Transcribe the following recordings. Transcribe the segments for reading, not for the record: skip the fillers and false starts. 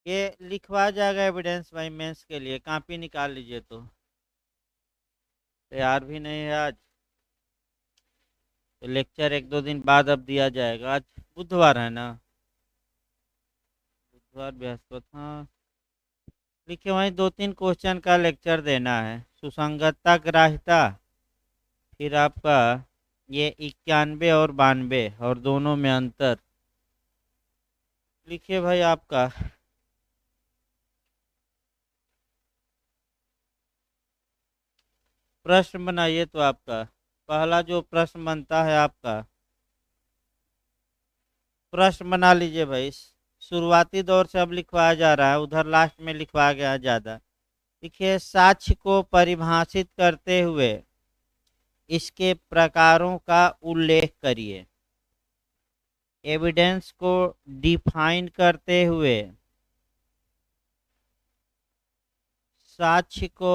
ये लिखवा जाएगा एविडेंस भाई मेंस के लिए, कॉपी निकाल लीजिए। तो तैयार भी नहीं है आज, तो लेक्चर एक दो दिन बाद अब दिया जाएगा। आज बुधवार है ना, बुधवार बृहस्पति, हाँ। लिखिए वहीं दो तीन क्वेश्चन का लेक्चर देना है। सुसंगतता ग्राह्यता, फिर आपका ये 91 और 92 और दोनों में अंतर। लिखिए भाई आपका प्रश्न बनाइए। तो आपका पहला जो प्रश्न बनता है आपका, प्रश्न बना लीजिए भाई। शुरुआती दौर से अब लिखवाया जा रहा है, उधर लास्ट में लिखवाया गया है ज्यादा। देखिए, साक्ष्य को परिभाषित करते हुए इसके प्रकारों का उल्लेख करिए। एविडेंस को डिफाइन करते हुए साक्ष्य को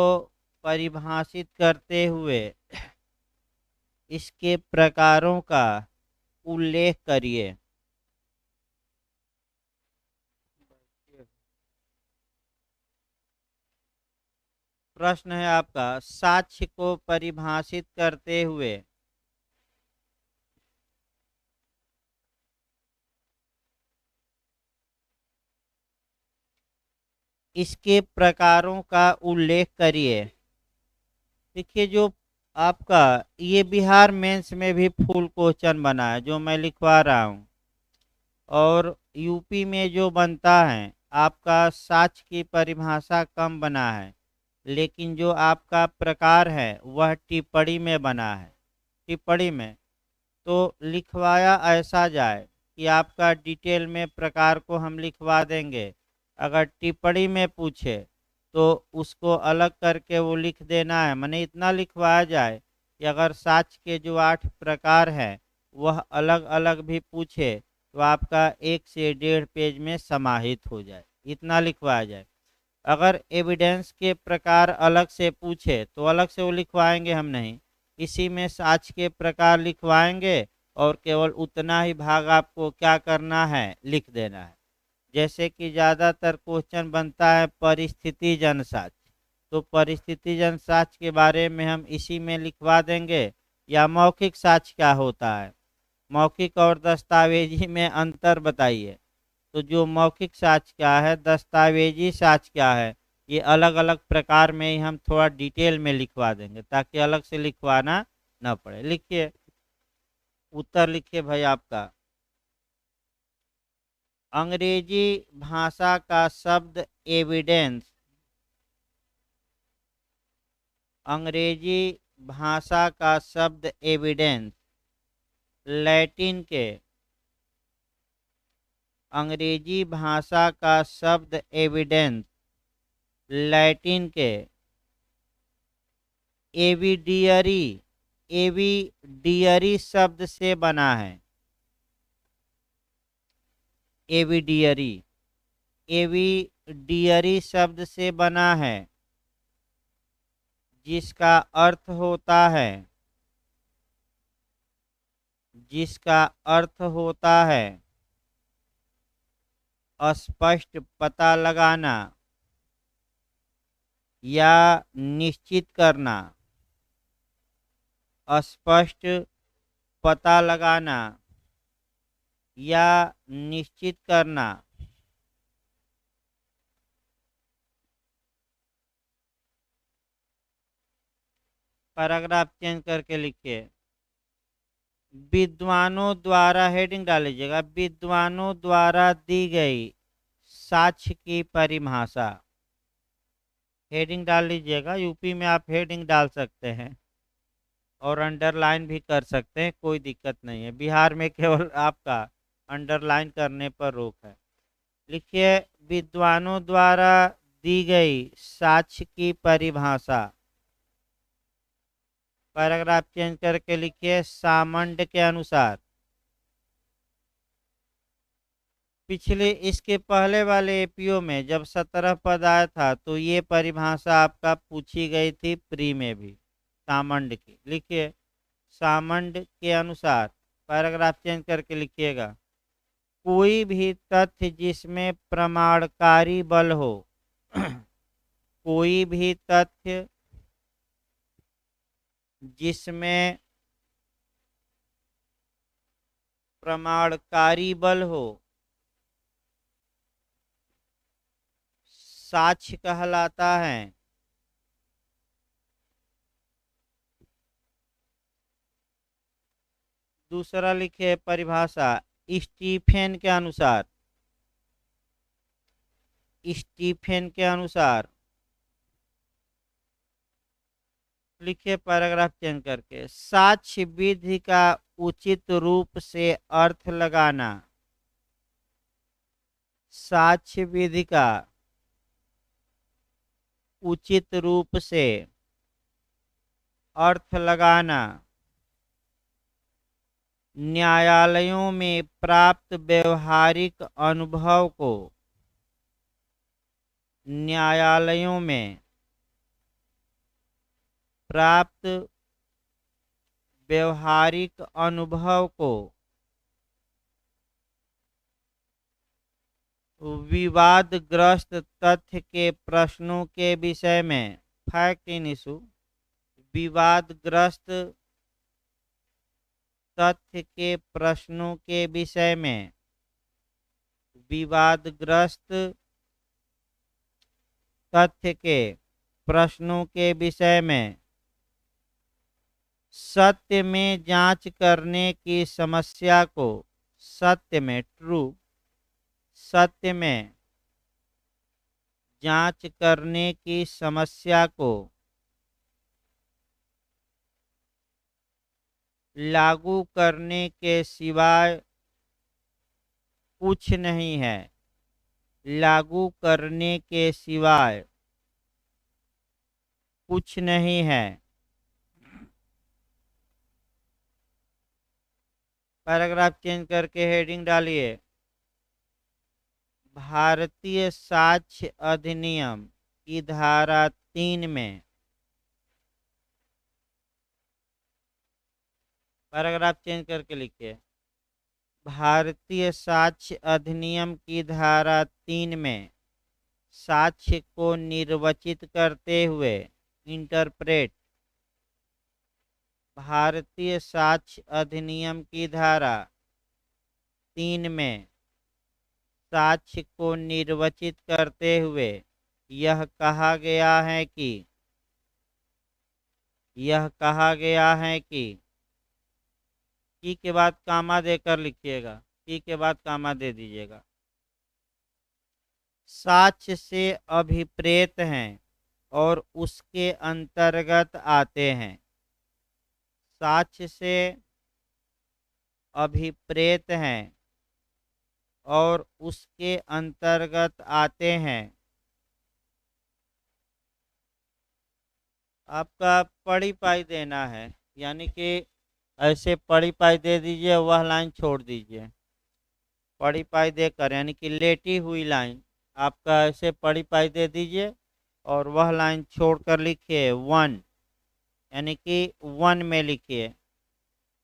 परिभाषित करते हुए इसके प्रकारों का उल्लेख करिए। प्रश्न है आपका, साक्ष्य को परिभाषित करते हुए इसके प्रकारों का उल्लेख करिए। देखिए, जो आपका ये बिहार मेंस में भी फुल क्वेश्चन बना है जो मैं लिखवा रहा हूँ, और यूपी में जो बनता है आपका साक्ष्य की परिभाषा कम बना है, लेकिन जो आपका प्रकार है वह टिप्पणी में बना है। टिप्पणी में तो लिखवाया ऐसा जाए कि आपका डिटेल में प्रकार को हम लिखवा देंगे। अगर टिप्पणी में पूछे तो उसको अलग करके वो लिख देना है। माने इतना लिखवाया जाए कि अगर साक्ष्य के जो 8 प्रकार हैं वह अलग अलग भी पूछे तो आपका 1 से 1.5 पेज में समाहित हो जाए, इतना लिखवाया जाए। अगर एविडेंस के प्रकार अलग से पूछे तो अलग से वो लिखवाएंगे हम नहीं, इसी में साक्ष्य के प्रकार लिखवाएंगे और केवल उतना ही भाग आपको क्या करना है, लिख देना है। जैसे कि ज़्यादातर क्वेश्चन बनता है परिस्थिति जन साक्ष्य, तो परिस्थिति जन साक्ष्य के बारे में हम इसी में लिखवा देंगे। या मौखिक साक्ष्य क्या होता है, मौखिक और दस्तावेजी में अंतर बताइए। तो जो मौखिक साक्ष्य क्या है, दस्तावेजी साक्ष्य क्या है, ये अलग अलग प्रकार में ही हम थोड़ा डिटेल में लिखवा देंगे ताकि अलग से लिखवाना न पड़े। लिखिए उत्तर, लिखिए भाई आपका, अंग्रेजी भाषा का शब्द एविडेंस, अंग्रेजी भाषा का शब्द एविडेंस लैटिन के, अंग्रेजी भाषा का शब्द एविडेंस लैटिन के एविडियरी, एविडियरी शब्द से बना है। एविडियरी, एविडियरी शब्द से बना है, जिसका अर्थ होता है, जिसका अर्थ होता है स्पष्ट पता लगाना या निश्चित करना, स्पष्ट पता लगाना या निश्चित करना। पैराग्राफ चेंज करके लिखिए, विद्वानों द्वारा, हेडिंग डाल लीजिएगा, विद्वानों द्वारा दी गई साक्ष्य की परिभाषा। हेडिंग डाल लीजिएगा, यूपी में आप हेडिंग डाल सकते हैं और अंडरलाइन भी कर सकते हैं, कोई दिक्कत नहीं है। बिहार में केवल आपका अंडरलाइन करने पर रोक है। लिखिए, विद्वानों द्वारा दी गई साक्ष्य की परिभाषा। पैराग्राफ चेंज करके लिखिए, सामंड के अनुसार। पिछले इसके पहले वाले एपीओ में जब 17 पद आया था तो ये परिभाषा आपका पूछी गई थी प्री में भी, सामंड की। लिखिए, सामंड के अनुसार, पैराग्राफ चेंज करके लिखिएगा, कोई भी तथ्य जिसमें प्रमाणकारी बल हो कोई भी तथ्य जिसमें प्रमाणकारी बल हो साक्ष्य कहलाता है। दूसरा लिखे परिभाषा स्टीफेन के अनुसार, स्टीफेन के अनुसार लिखे पैराग्राफ चेंज करके, साक्ष्य विधि का उचित रूप से अर्थ लगाना, साक्ष्य विधि का उचित रूप से अर्थ लगाना न्यायालयों में प्राप्त व्यवहारिक अनुभव को, न्यायालयों में प्राप्त व्यवहारिक अनुभव को विवादग्रस्त तथ्य के प्रश्नों के विषय में, फैक्ट इन इशू, विवादग्रस्त तथ्य के प्रश्नों के विषय में, विवादग्रस्त तथ्य के प्रश्नों के विषय में सत्य में जांच करने की समस्या को, सत्य में ट्रू, सत्य में जांच करने की समस्या को लागू करने के सिवाय कुछ नहीं है, लागू करने के सिवाय कुछ नहीं है। पैराग्राफ चेंज करके हेडिंग डालिए भारतीय साक्ष्य अधिनियम की धारा 3 में, पैराग्राफ चेंज करके लिखिए भारतीय साक्ष्य अधिनियम की धारा 3 में साक्ष्य को निर्वचित करते हुए, इंटरप्रेट, भारतीय साक्ष्य अधिनियम की धारा 3 में साक्ष्य को निर्वचित करते हुए यह कहा गया है कि, यह कहा गया है कि, की के बाद कामा देकर लिखिएगा, की के बाद कामा दे दीजिएगा, साक्ष्य से अभिप्रेत हैं और उसके अंतर्गत आते हैं, साक्ष्य से अभिप्रेत हैं और उसके अंतर्गत आते हैं। आपका पढ़ी पाई देना है, यानी कि ऐसे पढ़ी पाई दे दीजिए, वह लाइन छोड़ दीजिए, पढ़ी पाई देकर, यानी कि लेटी हुई लाइन आपका ऐसे पढ़ी पाई दे दीजिए और वह लाइन छोड़कर लिखिए 1, यानी कि 1 में लिखिए,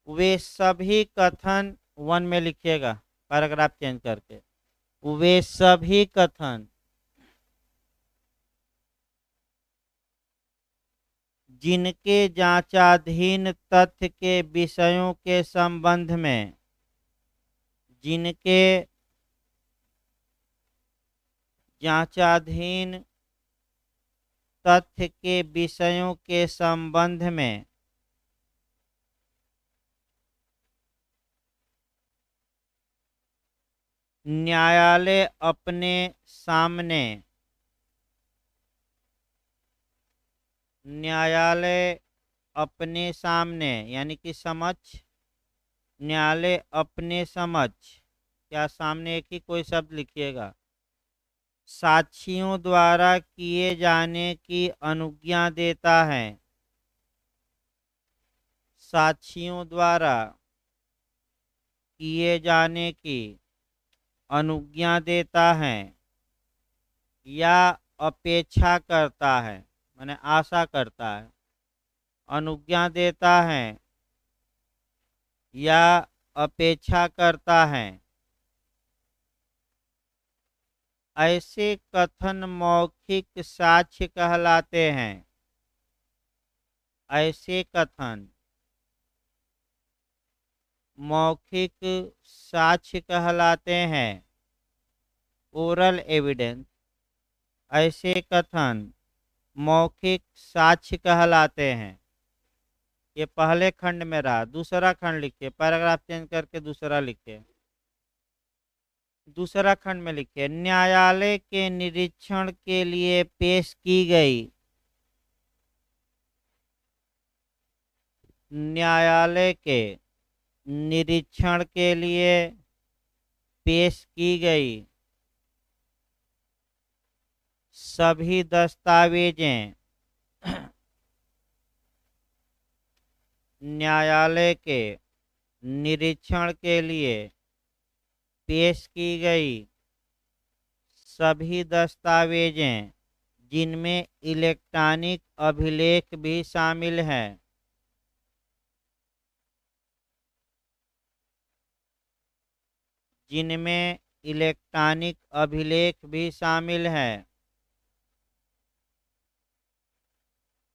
वे सभी कथन 1 में लिखिएगा पैराग्राफ चेंज करके, वे सभी कथन जिनके जांचाधीन तथ्य के विषयों के संबंध में, जिनके जांचाधीन तथ्य के विषयों के संबंध में न्यायालय अपने सामने, न्यायालय अपने सामने, यानी कि समक्ष, न्यायालय अपने समक्ष, क्या सामने एक ही कोई शब्द लिखिएगा, साक्षियों द्वारा किए जाने की अनुज्ञा देता है, साक्षियों द्वारा किए जाने की अनुज्ञा देता है या अपेक्षा करता है, माने आशा करता है, अनुज्ञा देता है या अपेक्षा करता है ऐसे कथन मौखिक साक्ष्य कहलाते हैं। ऐसे कथन मौखिक साक्ष्य कहलाते हैं। Oral evidence. ऐसे कथन मौखिक साक्ष्य कहलाते हैं। ये पहले खंड में रहा। दूसरा खंड लिखिए, पैराग्राफ चेंज करके दूसरा लिखिए। दूसरा खंड में लिखिए, न्यायालय के निरीक्षण के लिए पेश की गई। न्यायालय के निरीक्षण के लिए पेश की गई सभी दस्तावेजें न्यायालय के निरीक्षण के लिए पेश की गई सभी दस्तावेजें जिनमें इलेक्ट्रॉनिक अभिलेख भी शामिल है। जिनमें इलेक्ट्रॉनिक अभिलेख भी शामिल है।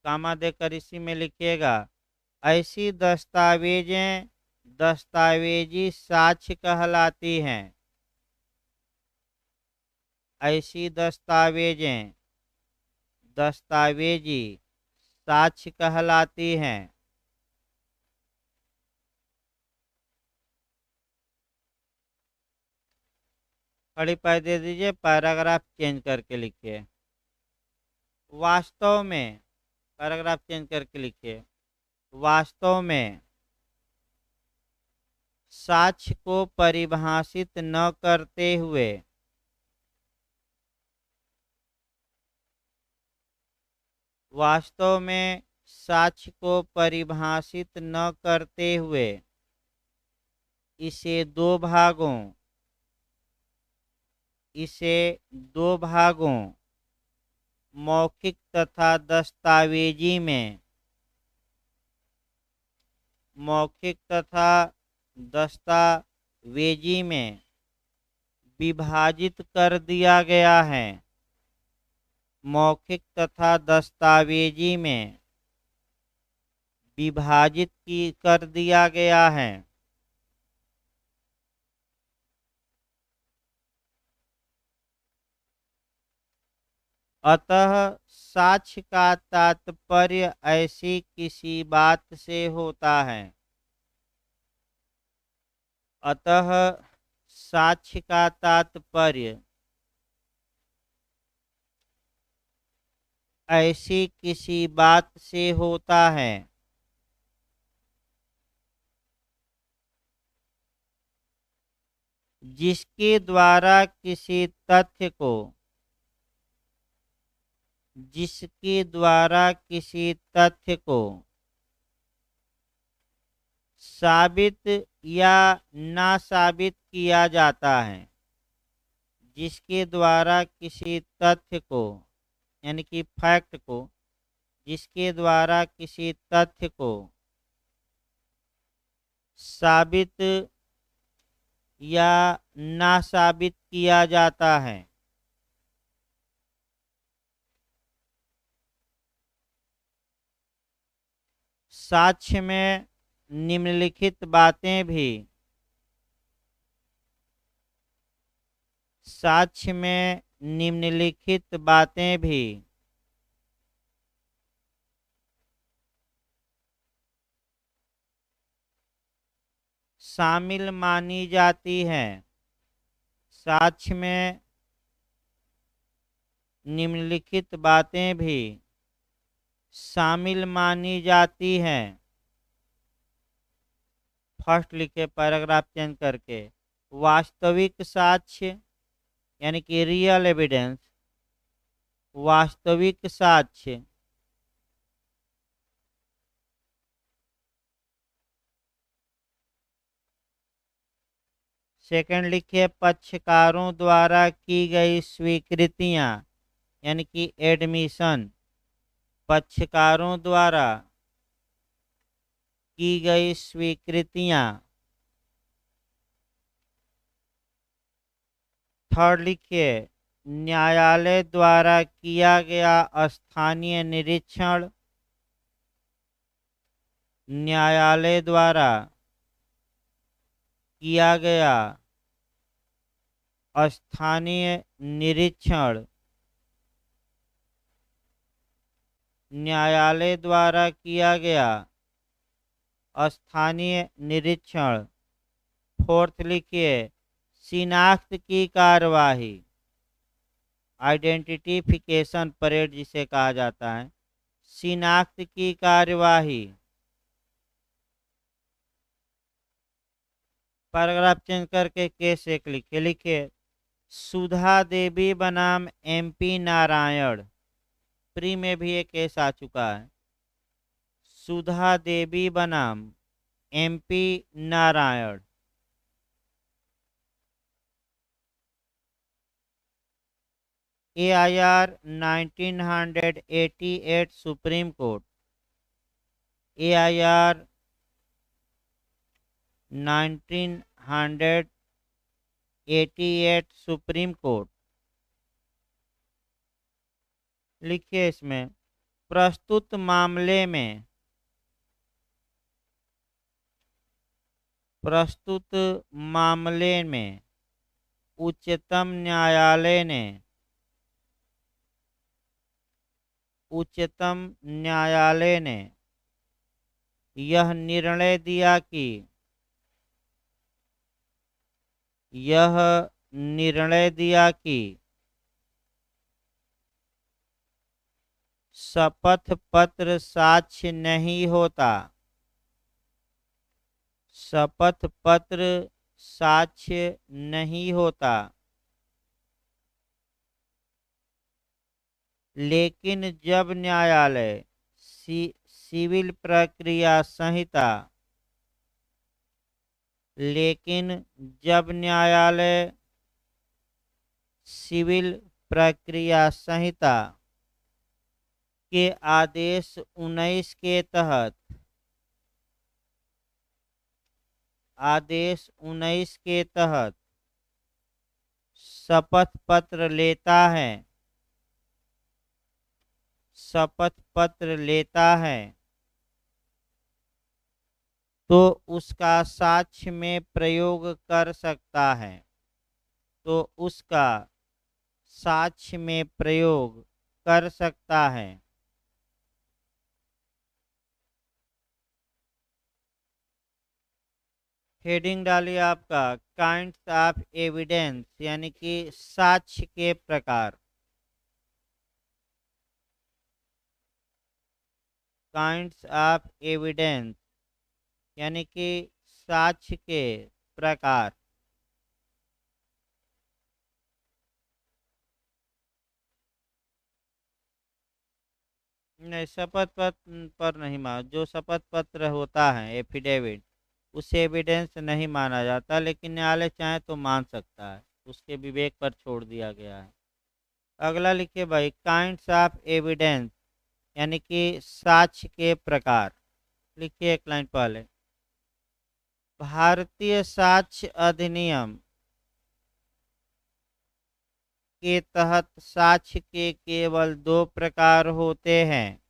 कामा देकर इसी में लिखिएगा, ऐसी दस्तावेजें दस्तावेजी साक्ष्य कहलाती हैं। ऐसी दस्तावेजें दस्तावेजी साक्ष्य कहलाती हैं। खड़ी पाई दे दीजिए, पैराग्राफ चेंज करके लिखिए। वास्तव में, पैराग्राफ चेंज करके लिखिए, वास्तव में साक्ष्य को परिभाषित न करते हुए वास्तव में साक्ष्य को परिभाषित न करते हुए इसे दो भागों मौखिक तथा दस्तावेजी में विभाजित कर दिया गया है। मौखिक तथा दस्तावेजी में विभाजित कर दिया गया है। अतः साक्ष्य का तात्पर्य ऐसी किसी बात से होता है। अतः साक्ष्य का तात्पर्य ऐसी किसी बात से होता है जिसके द्वारा किसी तथ्य को साबित या ना साबित किया जाता है। जिसके द्वारा किसी तथ्य को, यानी कि फैक्ट को, जिसके द्वारा किसी तथ्य को साबित या ना साबित किया जाता है। साक्ष्य में निम्नलिखित बातें भी शामिल मानी जाती हैं। साक्ष्य में निम्नलिखित बातें भी शामिल मानी जाती हैं। फर्स्ट लिखे, पैराग्राफ चेंज करके, वास्तविक साक्ष्य यानी कि रियल एविडेंस, वास्तविक साक्ष्य सेकंड लिखिए, पक्षकारों द्वारा की गई स्वीकृतियां यानी कि एडमिशन, पक्षकारों द्वारा की गई स्वीकृतियां। थर्ड लिखिए, न्यायालय द्वारा किया गया स्थानीय निरीक्षण, न्यायालय द्वारा किया गया स्थानीय निरीक्षण, न्यायालय द्वारा किया गया स्थानीय निरीक्षण। फोर्थ लिखिए शिनाख्त की कार्यवाही, आइडेंटिफिकेशन परेड जिसे कहा जाता है, शिनाख्त की कार्यवाही। पैराग्राफ चेंज करके केस एक लिखिए सुधा देवी बनाम MP नारायण। प्री में भी एक केस आ चुका है। सुधा देवी बनाम MP Narayan. AIR 1988 supreme court, AIR 1988 supreme court. लिखिए इसमें प्रस्तुत मामले में, प्रस्तुत मामले में उच्चतम न्यायालय ने, उच्चतम न्यायालय ने यह निर्णय दिया कि, यह निर्णय दिया कि शपथ पत्र साक्ष्य नहीं होता, शपथ पत्र साक्ष्य नहीं होता, लेकिन जब न्यायालय सिविल प्रक्रिया संहिता, लेकिन जब न्यायालय सिविल प्रक्रिया संहिता के आदेश 19 के तहत, आदेश 19 के तहत शपथ पत्र लेता है, शपथ पत्र लेता है, तो उसका साक्ष्य में प्रयोग कर सकता है, तो उसका साक्ष्य में प्रयोग कर सकता है। हेडिंग डालिए आपका काइंड्स ऑफ एविडेंस, यानी कि साक्ष्य के प्रकार, काइंड्स ऑफ एविडेंस यानी कि साक्ष्य के प्रकार। नहीं, शपथ पत्र पर नहीं मान, जो शपथ पत्र होता है एफिडेविट, उसे एविडेंस नहीं माना जाता, लेकिन न्यायालय चाहे तो मान सकता है, उसके विवेक पर छोड़ दिया गया है। अगला लिखिए भाई काइंड्स ऑफ एविडेंस यानी कि साक्ष्य के प्रकार। लिखिए एक लाइन पहले, भारतीय साक्ष्य अधिनियम के तहत साक्ष्य के केवल 2 प्रकार होते हैं,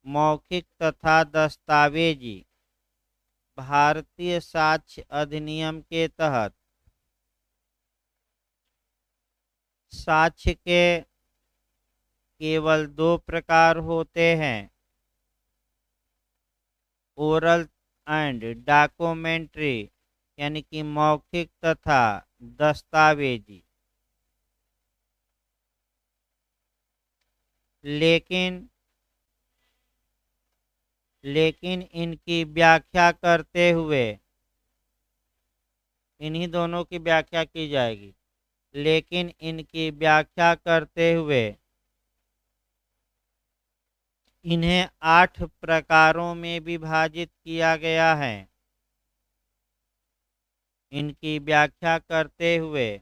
मौखिक तथा दस्तावेजी। भारतीय साक्ष्य अधिनियम के तहत साक्ष्य के केवल 2 प्रकार होते हैं, ओरल एंड डॉक्यूमेंट्री यानी कि मौखिक तथा दस्तावेजी। लेकिन इनकी व्याख्या करते हुए, इन्हीं दोनों की व्याख्या की जाएगी, लेकिन इनकी व्याख्या करते हुए इन्हें 8 प्रकारों में विभाजित किया गया है। इनकी व्याख्या करते हुए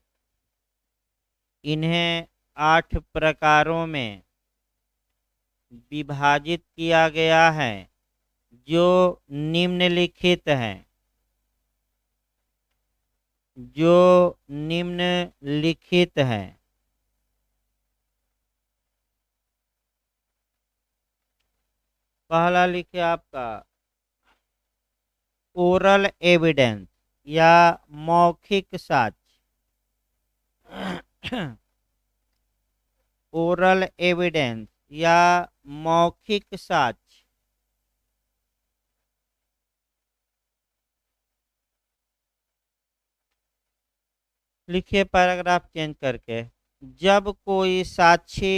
इन्हें 8 प्रकारों में विभाजित किया गया है, जो निम्नलिखित हैं, जो निम्नलिखित हैं। पहला लिखे आपका ओरल एविडेंस या मौखिक साक्ष्य। ओरल एविडेंस या मौखिक साक्ष्य। लिखिए पैराग्राफ चेंज करके, जब कोई साक्षी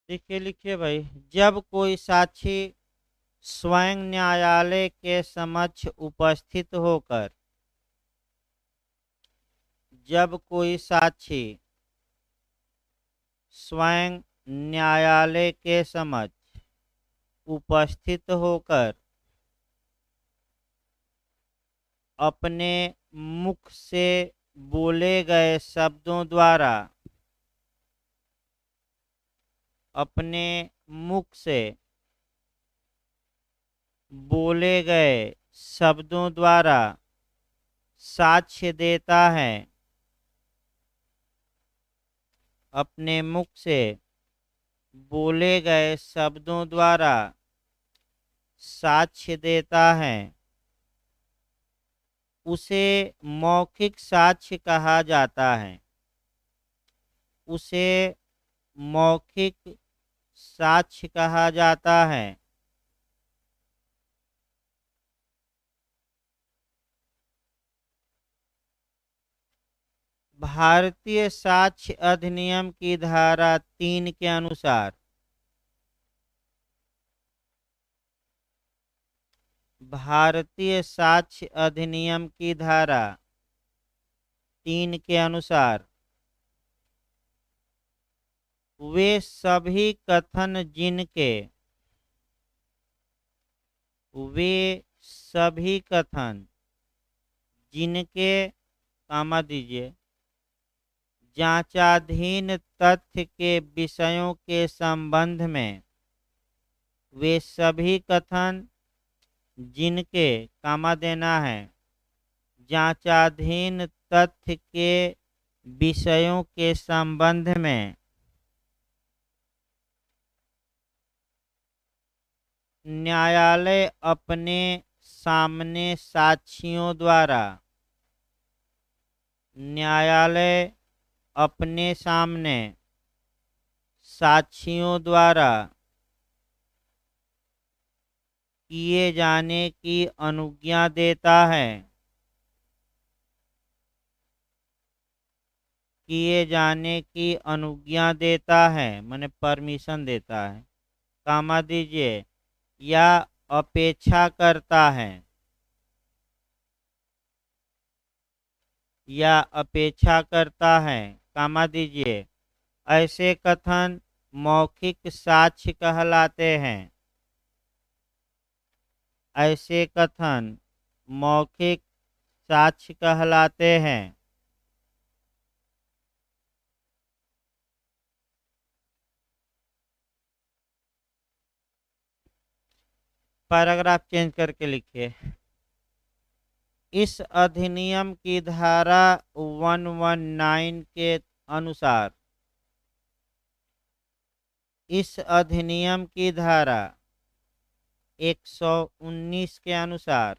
लिखिए लिखिए भाई, जब कोई साक्षी स्वयं न्यायालय के समक्ष उपस्थित होकर, जब कोई साक्षी स्वयं न्यायालय के समक्ष उपस्थित होकर अपने मुख से बोले गए शब्दों द्वारा, अपने मुख से बोले गए शब्दों द्वारा साक्ष्य देता है, अपने मुख से बोले गए शब्दों द्वारा साक्ष्य देता है, उसे मौखिक साक्ष्य कहा जाता है। उसे मौखिक साक्ष्य कहा जाता है। भारतीय साक्ष्य अधिनियम की धारा 3 के अनुसार, भारतीय साक्ष्य अधिनियम की धारा 3 के अनुसार वे सभी कथन जिनके, वे सभी कथन जिनके, कामा दीजिए, जांचाधीन तथ्य के विषयों के संबंध में, वे सभी कथन जिनके, कामा देना है, जांचाधीन तथ्य के विषयों के संबंध में न्यायालय अपने सामने साक्षियों द्वारा, न्यायालय अपने सामने साक्षियों द्वारा किए जाने की अनुज्ञा देता है, किए जाने की अनुज्ञा देता है, माने परमिशन देता है, कामा दीजिए, या अपेक्षा करता है, या अपेक्षा करता है, कामा दीजिए, ऐसे कथन मौखिक साक्ष्य कहलाते हैं। ऐसे कथन मौखिक साक्ष्य कहलाते हैं। पैराग्राफ चेंज करके लिखिए, इस अधिनियम की धारा 119 के अनुसार इस अधिनियम की धारा 119 के अनुसार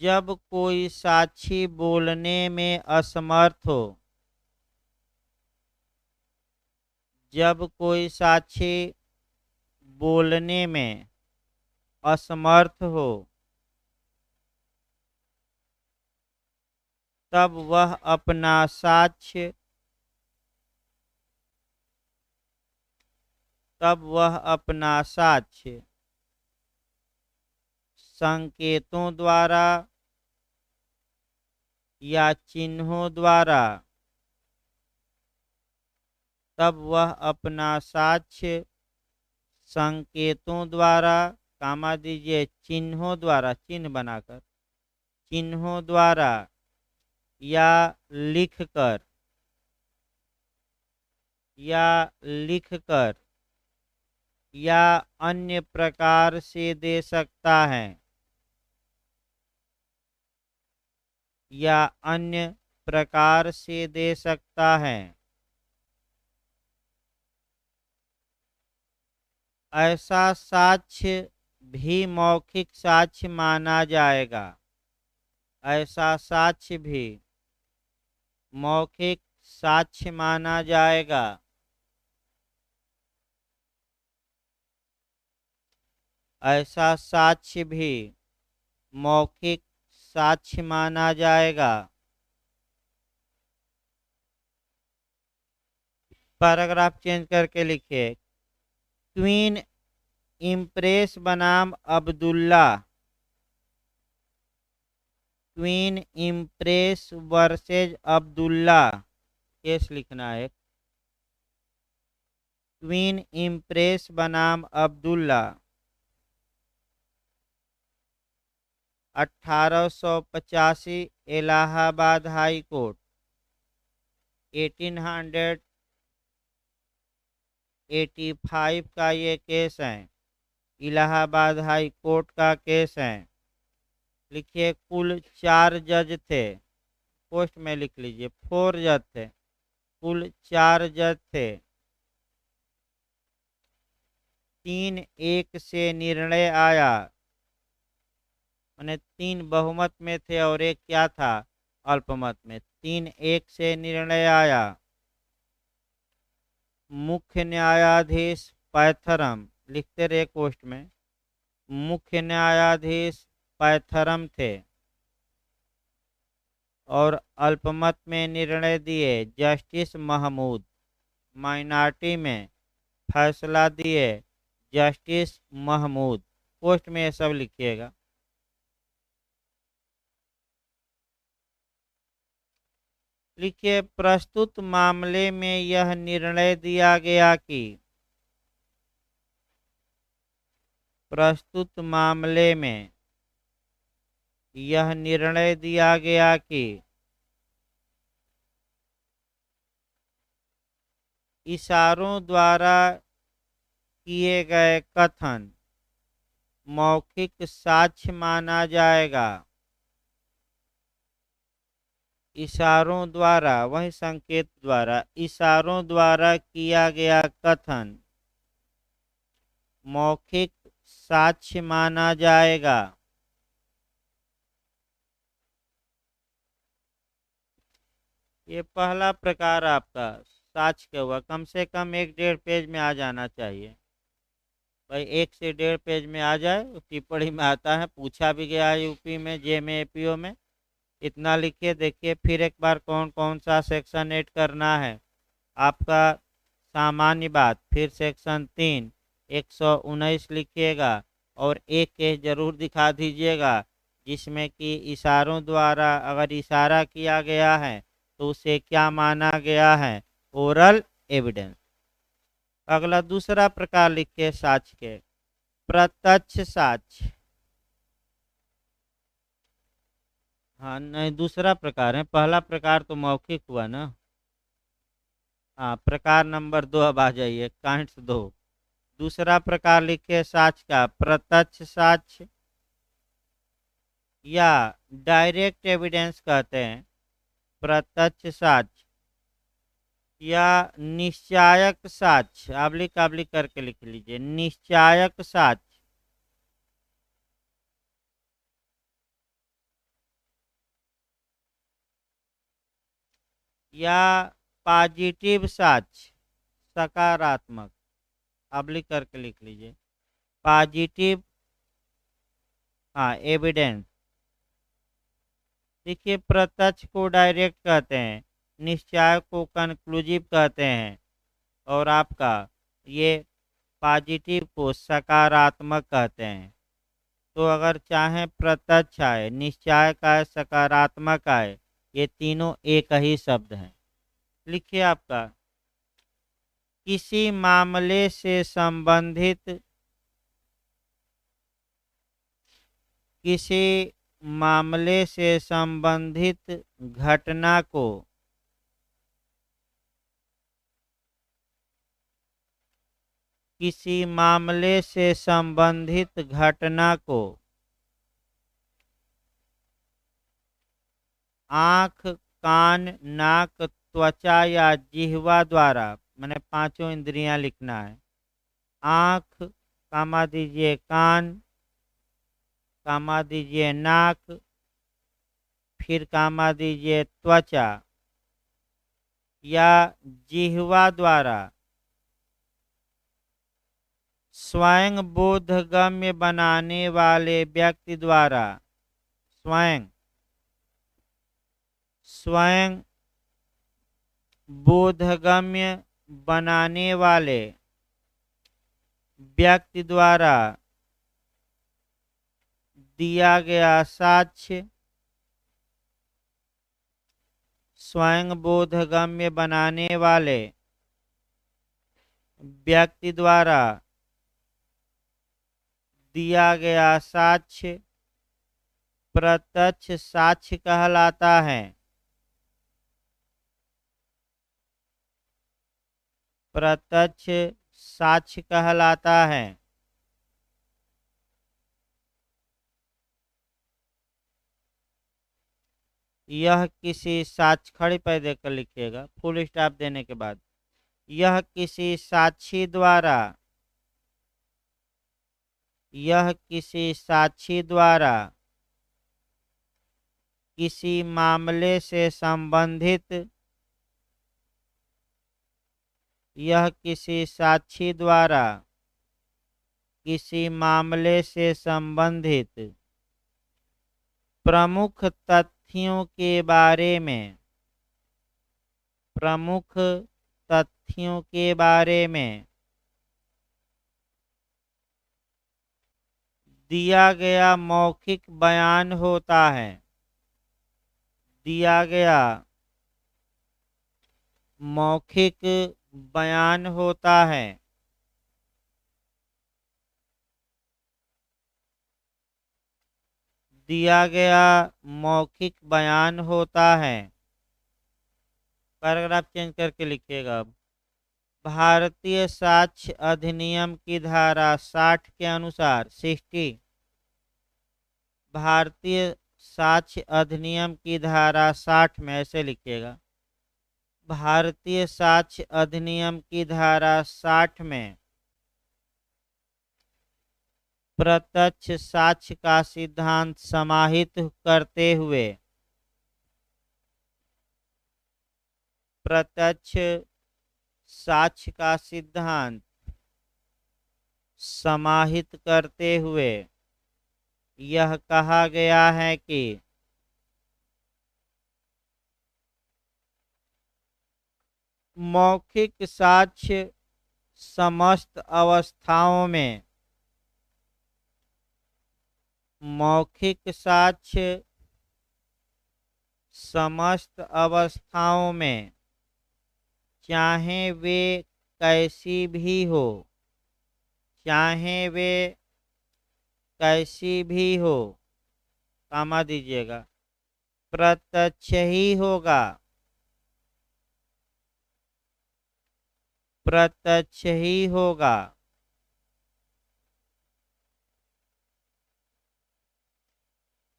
जब कोई साक्षी बोलने में असमर्थ हो, जब कोई साक्षी बोलने में असमर्थ हो, तब वह अपना साक्ष्य संकेतों द्वारा या चिन्हों द्वारा तब वह अपना साक्ष्य संकेतों द्वारा, कामा दीजिए, चिन्हों द्वारा, चिन्ह बनाकर, चिन्हों द्वारा या लिखकर या अन्य प्रकार से दे सकता है, या अन्य प्रकार से दे सकता है। ऐसा साक्ष्य भी मौखिक साक्ष्य माना जाएगा। ऐसा साक्ष्य भी मौखिक साक्ष्य माना जाएगा। ऐसा साक्ष्य भी मौखिक साक्ष्य माना जाएगा। पैराग्राफ चेंज करके लिखिए, क्वीन इम्प्रेस बनाम Abdullah, queen impress versus Abdullah case लिखना है। क्वीन इम्प्रेस बनाम अब्दुल्ला 1885 इलाहाबाद हाई कोर्ट, 1885 का ये केस है, इलाहाबाद हाई कोर्ट का केस है। लिखिए, कुल 4 जज थे, पोस्ट में लिख लीजिए 4 जज थे, कुल 4 जज थे। 3-1 से निर्णय आया, मैंने 3 बहुमत में थे और 1 क्या था, अल्पमत में। 3-1 से निर्णय आया। मुख्य न्यायाधीश पैथरम, लिखते रहे पोस्ट में, मुख्य न्यायाधीश पैथरम थे और अल्पमत में निर्णय दिए जस्टिस महमूद। माइनॉरिटी में फैसला दिए जस्टिस महमूद। पोस्ट में ये सब लिखिएगा। लिखिए, प्रस्तुत मामले में यह निर्णय दिया गया कि प्रस्तुत मामले में यह निर्णय दिया गया कि इशारों द्वारा किए गए कथन मौखिक साक्ष्य माना जाएगा। इशारों द्वारा, वही संकेत द्वारा, इशारों द्वारा किया गया कथन मौखिक साक्ष्य माना जाएगा। ये पहला प्रकार आपका साक्ष्य का हुआ। कम से कम 1-1.5 पेज में आ जाना चाहिए भाई, 1 से 1.5 पेज में आ जाए। टिप्पणी में आता है, पूछा भी गया है यूपी में, जे में, एपीओ में। इतना लिखिए। देखिए फिर एक बार कौन कौन सा सेक्शन ऐड करना है आपका। सामान्य बात, फिर सेक्शन 3 119 लिखिएगा और एक केस जरूर दिखा दीजिएगा जिसमें कि इशारों द्वारा अगर इशारा किया गया है तो उसे क्या माना गया है, ओरल एविडेंस। अगला दूसरा प्रकार लिखिए साक्ष्य के, प्रत्यक्ष साक्ष्य। हाँ नहीं, दूसरा प्रकार है, पहला प्रकार तो मौखिक हुआ ना। हाँ, प्रकार नंबर 2 अब आ जाइए, काइंट्स 2। दूसरा प्रकार लिखिए साक्ष्य का, प्रत्यक्ष साक्ष्य या डायरेक्ट एविडेंस कहते हैं। प्रत्यक्ष साक्ष्य या निश्चायक साक्ष्य, आबलिक आबलिक करके लिख लीजिए, निश्चायक साक्ष्य। या पॉजिटिव साक्ष्य, सकारात्मक, आबलिक करके लिख लीजिए, पॉजिटिव, हाँ, एविडेंस। देखिए, प्रत्यक्ष को डायरेक्ट कहते हैं, निश्चय को कंक्लूसिव कहते हैं, और आपका ये पॉजिटिव को सकारात्मक कहते हैं। तो अगर चाहे प्रत्यक्ष आए, निश्चय का आए, सकारात्मक आए, ये तीनों एक ही शब्द हैं। लिखिए आपका, किसी मामले से संबंधित, किसी मामले से संबंधित घटना को किसी मामले से संबंधित घटना को आँख, कान, नाक, त्वचा या जिह्वा द्वारा, मैंने पांचों इंद्रियां लिखना है। आँख, कामा दीजिए कान, कामा दीजिए नाक, फिर कामा दीजिए त्वचा, या जिह्वा द्वारा स्वयं बोधगम्य बनाने वाले व्यक्ति द्वारा, स्वयं स्वयं बोधगम्य बनाने वाले व्यक्ति द्वारा दिया गया साक्ष्य, स्वयं बोधगम्य बनाने वाले व्यक्ति द्वारा दिया गया साक्ष्य प्रत्यक्ष साक्ष्य कहलाता है। प्रत्यक्ष साक्ष्य कहलाता है। यह किसी साक्ष्य, खड़ी पैर देकर लिखिएगा फुल स्टॉप देने के बाद, यह किसी साक्षी द्वारा, यह किसी साक्षी द्वारा किसी मामले से संबंधित, यह किसी साक्षी द्वारा किसी मामले से संबंधित प्रमुख तथ्यों के बारे में, प्रमुख तथ्यों के बारे में दिया गया मौखिक बयान होता है। दिया गया मौखिक बयान होता है। दिया गया मौखिक बयान होता है। पैराग्राफ चेंज करके लिखिएगा अब। भारतीय साक्ष्य अधिनियम की धारा 60 के अनुसार, 60, भारतीय साक्ष्य अधिनियम की धारा 60 में ऐसे लिखिएगा, भारतीय साक्ष्य अधिनियम की धारा 60 में प्रत्यक्ष साक्ष्य का सिद्धांत समाहित करते हुए, प्रत्यक्ष साक्ष्य का सिद्धांत समाहित करते हुए यह कहा गया है कि मौखिक साक्ष्य समस्त अवस्थाओं में, मौखिक साक्ष्य समस्त अवस्थाओं में, चाहे वे कैसी भी हो, चाहे वे कैसी भी हो, कामा दीजिएगा, प्रत्यक्ष ही होगा, प्रत्यक्ष ही होगा।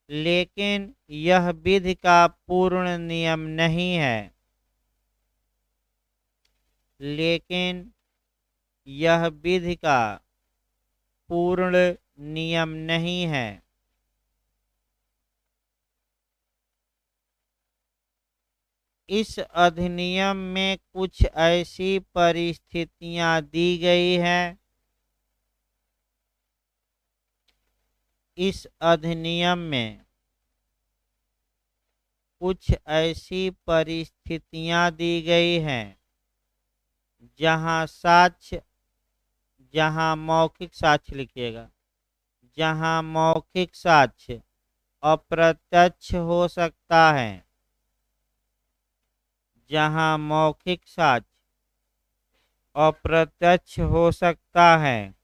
लेकिन यह विधि का पूर्ण नियम नहीं है। लेकिन यह विधि का पूर्ण नियम नहीं है। इस अधिनियम में कुछ ऐसी परिस्थितियां दी गई हैं। इस अधिनियम में कुछ ऐसी परिस्थितियां दी गई हैं जहां मौखिक साक्ष्य लिखिएगा, जहां मौखिक साक्ष्य अप्रत्यक्ष हो सकता है, जहां मौखिक साक्ष्य अप्रत्यक्ष हो सकता है।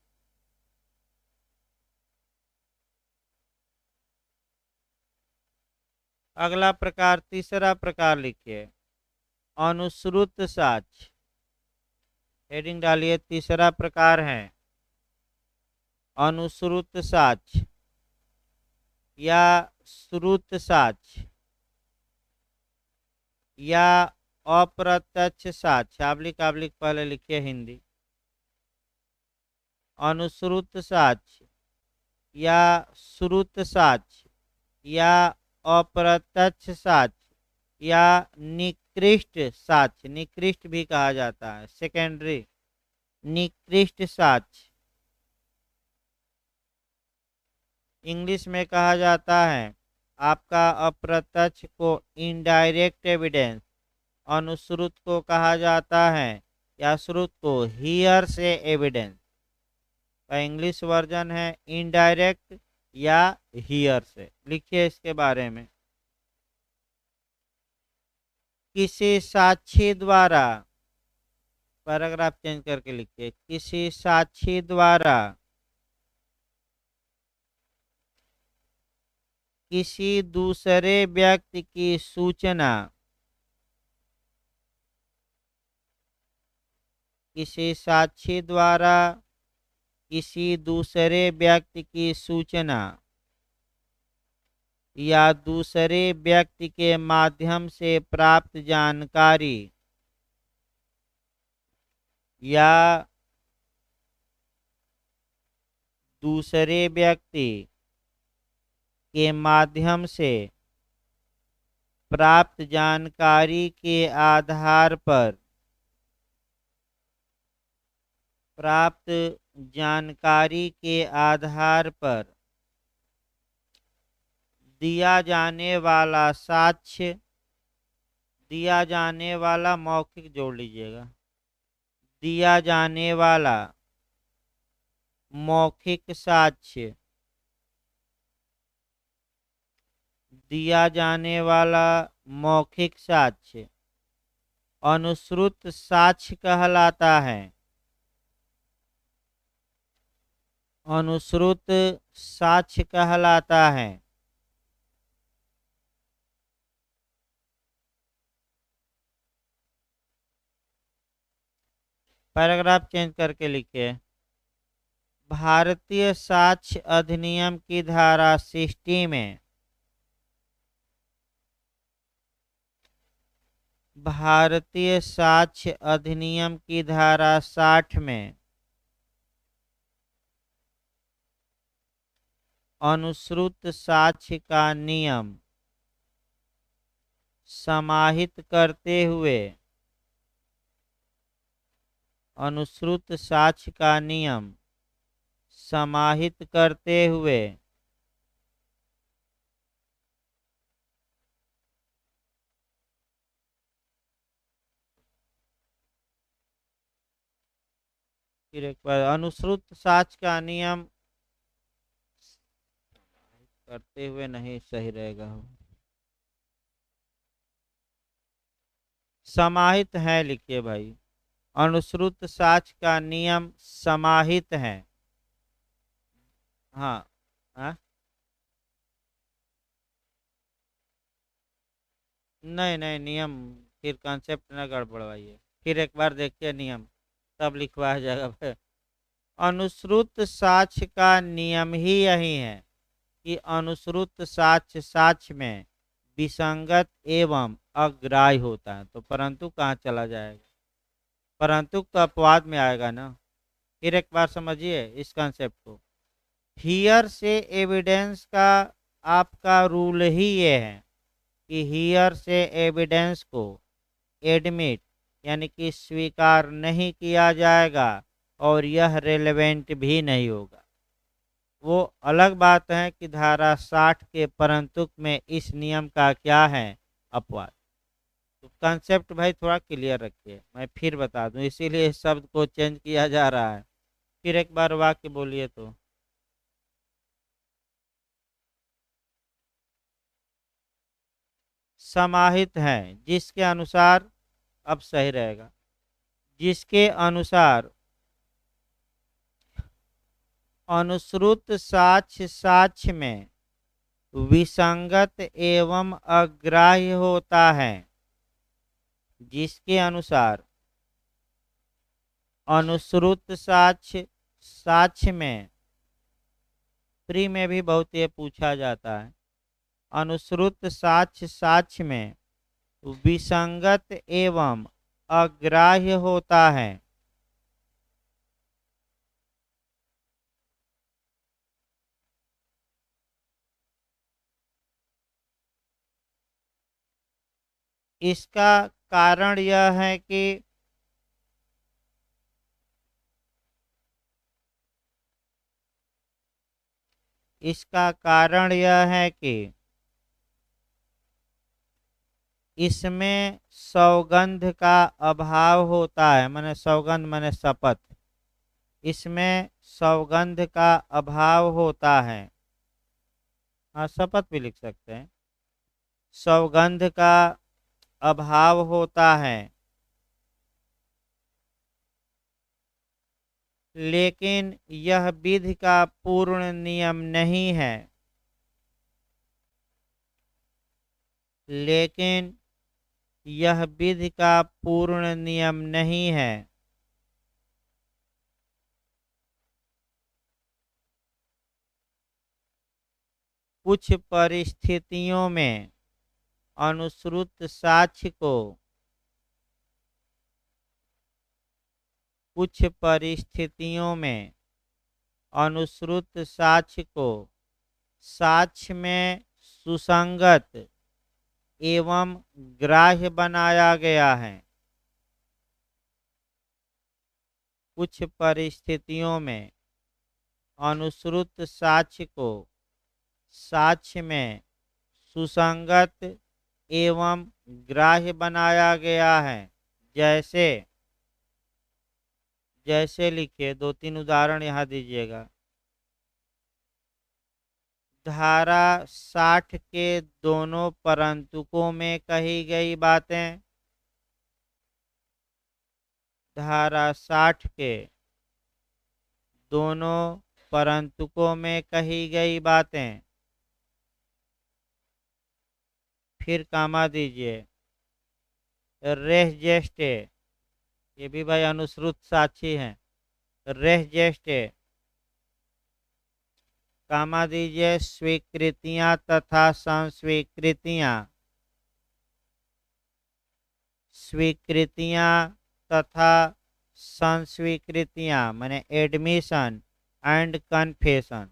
अगला प्रकार, तीसरा प्रकार लिखिए, अनुश्रुत साक्ष्य। हेडिंग डालिए, तीसरा प्रकार है अनुश्रुत साक्ष्य या श्रुत साक्ष्य या अप्रत्यक्ष साक्ष्य। आबलिक पहले लिखिए हिंदी। अनुश्रुत साक्ष्य या श्रुत साक्ष्य या अप्रत्यक्ष साक्ष्य या निकृष्ट साक्ष्य, निकृष्ट भी कहा जाता है, सेकेंडरी, निकृष्ट साक्ष्य इंग्लिश में कहा जाता है। आपका अप्रत्यक्ष को इनडायरेक्ट एविडेंस, अनुश्रुत को कहा जाता है या श्रुत को हियर से एविडेंस। का इंग्लिश वर्जन है इनडायरेक्ट या हियर से। लिखिए इसके बारे में, किसी साक्षी द्वारा, पैराग्राफ चेंज करके लिखिए, किसी साक्षी द्वारा किसी दूसरे व्यक्ति की सूचना, किसी साक्षी द्वारा किसी दूसरे व्यक्ति की सूचना या दूसरे व्यक्ति के माध्यम से प्राप्त जानकारी या दूसरे व्यक्ति के माध्यम से प्राप्त जानकारी के आधार पर, प्राप्त जानकारी के आधार पर दिया जाने वाला साक्ष्य, दिया जाने वाला मौखिक जोड़ लीजिएगा, दिया जाने वाला मौखिक साक्ष्य, दिया जाने वाला मौखिक साक्ष्य अनुश्रुत साक्ष्य कहलाता है। अनुश्रुत साक्ष्य कहलाता है। पैराग्राफ चेंज करके लिखिए, भारतीय साक्ष्य अधिनियम की धारा 60 में, भारतीय साक्ष्य अधिनियम की धारा 60 में अनुश्रुत साक्ष्य का नियम समाहित करते हुए, अनुश्रुत साक्ष्य का नियम समाहित करते हुए फिर एक बार, अनुश्रुत साक्ष्य का नियम करते हुए नहीं सही रहेगा, समाहित है लिखिए भाई। अनुश्रुत साक्ष्य का नियम समाहित है। हाँ, हाँ? नहीं नहीं, नियम फिर कॉन्सेप्ट न गड़बड़वाइए, फिर एक बार देखिए नियम, तब लिखवाया जाएगा। अनुश्रुत साक्ष्य का नियम ही यही है कि अनुश्रुत साक्ष्य साक्ष्य में विसंगत एवं अग्राह्य होता है। तो परंतु कहाँ चला जाएगा, परंतु तो अपवाद में आएगा ना। फिर एक बार समझिए इस कंसेप्ट को। हियर से एविडेंस का आपका रूल ही ये है कि हियर से एविडेंस को एडमिट यानी कि स्वीकार नहीं किया जाएगा और यह रेलेवेंट भी नहीं होगा। वो अलग बात है कि धारा 60 के परंतुक में इस नियम का क्या है, अपवाद। तो कंसेप्ट भाई थोड़ा क्लियर रखिए, मैं फिर बता दूं, इसीलिए इस शब्द को चेंज किया जा रहा है। फिर एक बार वाक्य बोलिए तो। समाहित है जिसके अनुसार, अब सही रहेगा, जिसके अनुसार अनुश्रुत साक्ष्य साक्ष्य में विसंगत एवं अग्राह्य होता है। जिसके अनुसार अनुश्रुत साक्ष्य साक्ष्य में, प्री में भी बहुत ये पूछा जाता है, अनुश्रुत साक्ष्य साक्ष्य में विसंगत एवं अग्राह्य होता है। इसका कारण यह है कि इसका कारण यह है कि इसमें सौगंध का अभाव होता है। माने सौगंध माने शपथ, इसमें सौगंध का अभाव होता है। हाँ, शपथ भी लिख सकते हैं। सौगंध का अभाव होता है, लेकिन यह विधि का पूर्ण नियम नहीं है। लेकिन यह विधि का पूर्ण नियम नहीं है। कुछ परिस्थितियों में अनुश्रुत साक्ष्य को, कुछ परिस्थितियों में अनुश्रुत साक्ष्य को साक्ष्य में सुसंगत एवं ग्राह्य बनाया गया है। कुछ परिस्थितियों में अनुश्रुत साक्ष्य को साक्ष्य में सुसंगत एवं ग्राह्य बनाया गया है। जैसे जैसे लिखिए, दो तीन उदाहरण यहाँ दीजिएगा। धारा 60 के दोनों परंतुकों में कही गई बातें, धारा 60 के दोनों परंतुकों में कही गई बातें। फिर कामा दीजिए, रेह जेष्टे, ये भी भाई अनुश्रुत साक्षी हैं। रेह जेष्टे, कामा दीजिए, स्वीकृतियां तथा संस्वीकृतियां, स्वीकृतियां तथा संस्वीकृतियां माने एडमिशन एंड कन्फेशन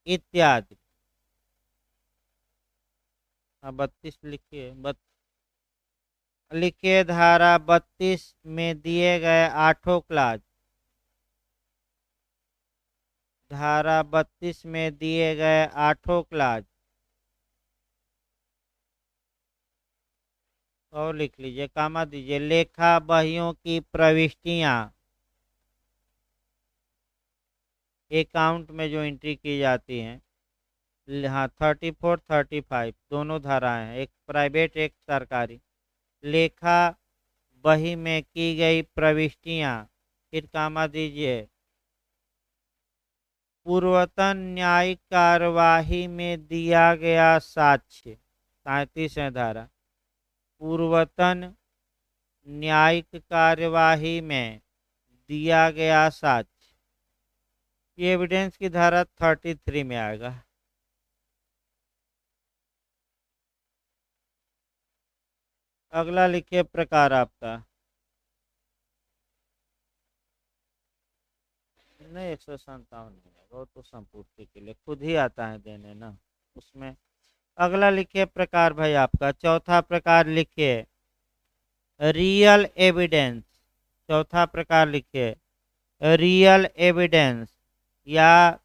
इत्यादि। 32 लिखिए, लिखिए धारा 32 में दिए गए आठों क्लास, धारा 32 में दिए गए आठों क्लास। और लिख लीजिए, कामा दीजिए, लेखा बहियों की प्रविष्टियां, अकाउंट में जो एंट्री की जाती हैं। हाँ, 34 35 दोनों धाराएं हैं, एक प्राइवेट एक सरकारी। लेखा बही में की गई प्रविष्टियां, फिर कामा दीजिए, पूर्वतन न्यायिक कार्यवाही में दिया गया साक्ष्य, 37 है धारा। पूर्वतन न्यायिक कार्यवाही में दिया गया साक्ष्य, ये एविडेंस की धारा 33 में आएगा। अगला लिखिए प्रकार आपका। नहीं, 157 नहीं है, वो तो संपूर्ति के लिए खुद ही आता है देने ना उसमें। अगला लिखिए प्रकार भाई आपका, चौथा प्रकार लिखिए रियल एविडेंस। चौथा प्रकार लिखिए रियल एविडेंस या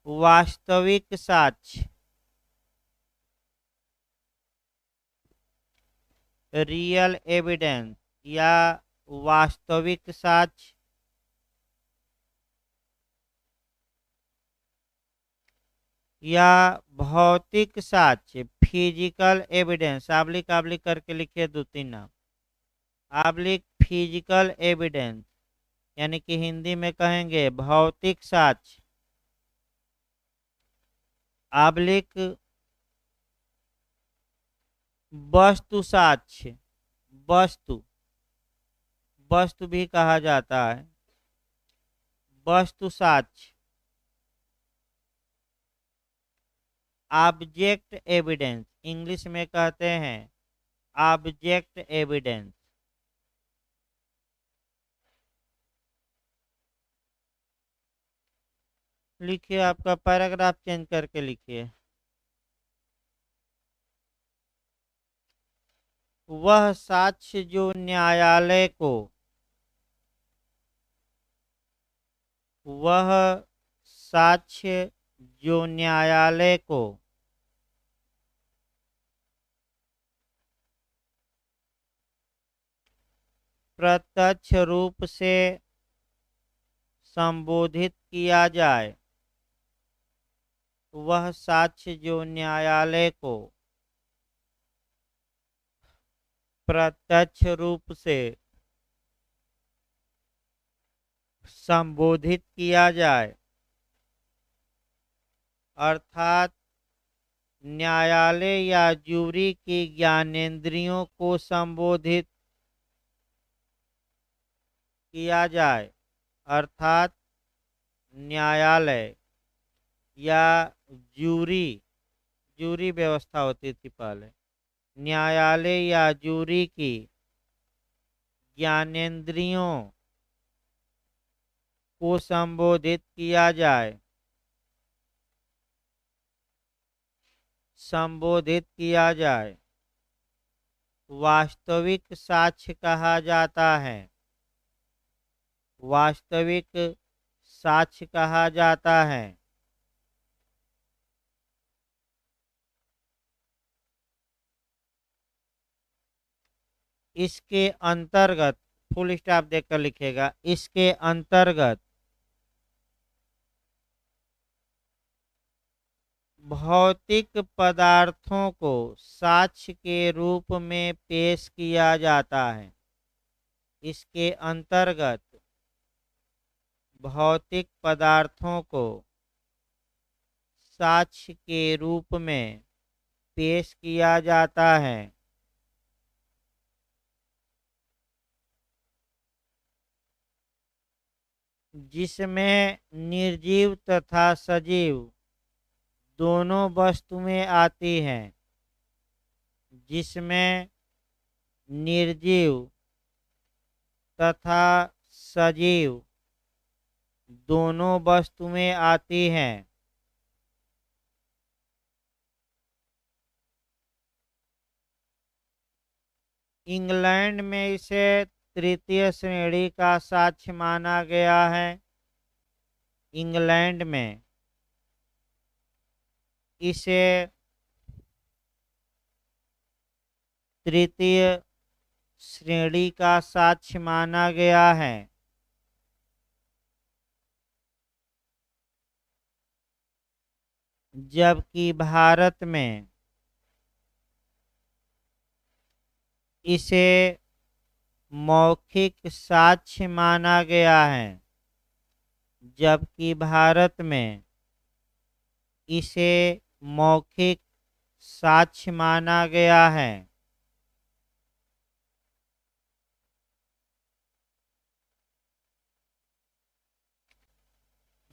वास्तविक साक्ष्य। रियल एविडेंस या वास्तविक साक्ष्य या भौतिक साक्ष्य, फिजिकल एविडेंस। आबलिक आबलिक करके लिखिए दो तीन नाम। आबलिक फिजिकल एविडेंस यानी कि हिंदी में कहेंगे भौतिक साक्ष्य। आबलिक वस्तु साक्ष्य, वस्तु, वस्तु भी कहा जाता है, वस्तु साक्ष्य। ऑब्जेक्ट एविडेंस इंग्लिश में कहते हैं ऑब्जेक्ट एविडेंस। लिखिए आपका पैराग्राफ चेंज करके लिखिए। वह साक्ष्य जो न्यायालय को, वह साक्ष्य जो न्यायालय को प्रत्यक्ष रूप से संबोधित किया जाए, वह साक्ष्य जो न्यायालय को प्रत्यक्ष रूप से संबोधित किया जाए, अर्थात न्यायालय या जूरी की ज्ञानेंद्रियों को संबोधित किया जाए, अर्थात न्यायालय या जूरी, जूरी व्यवस्था होती थी पहले, न्यायालय या जूरी की ज्ञानेंद्रियों को संबोधित किया जाए, संबोधित किया जाए, वास्तविक साक्ष्य कहा जाता है, वास्तविक साक्ष्य कहा जाता है। इसके अंतर्गत फुल स्टॉप देकर लिखेगा, इसके अंतर्गत भौतिक पदार्थों को साक्ष्य के रूप में पेश किया जाता है। इसके अंतर्गत भौतिक पदार्थों को साक्ष्य के रूप में पेश किया जाता है। जिसमें निर्जीव तथा सजीव दोनों वस्तुएं आती हैं, जिसमें निर्जीव तथा सजीव दोनों वस्तुएं आती हैं। इंग्लैंड में इसे तृतीय श्रेणी का साक्ष्य माना गया है। इंग्लैंड में इसे तृतीय श्रेणी का साक्ष्य माना गया है। जबकि भारत में इसे मौखिक साक्ष्य माना गया है। जबकि भारत में इसे मौखिक साक्ष्य माना गया है।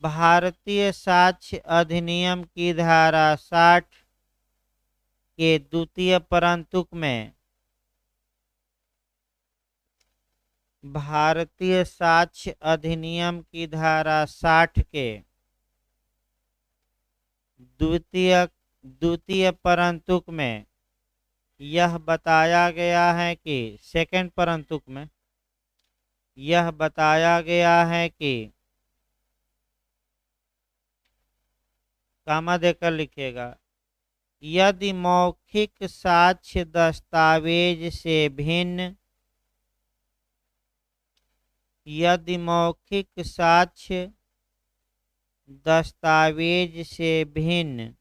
भारतीय साक्ष्य अधिनियम की धारा 60 के द्वितीय परंतुक में भारतीय साक्ष्य अधिनियम की धारा 60 के द्वितीय द्वितीय परंतुक में यह बताया गया है कि सेकंड परंतुक में यह बताया गया है कि कामा देकर लिखिएगा, यदि मौखिक साक्ष्य दस्तावेज से भिन्न यदि मौखिक साक्ष्य दस्तावेज से भिन्न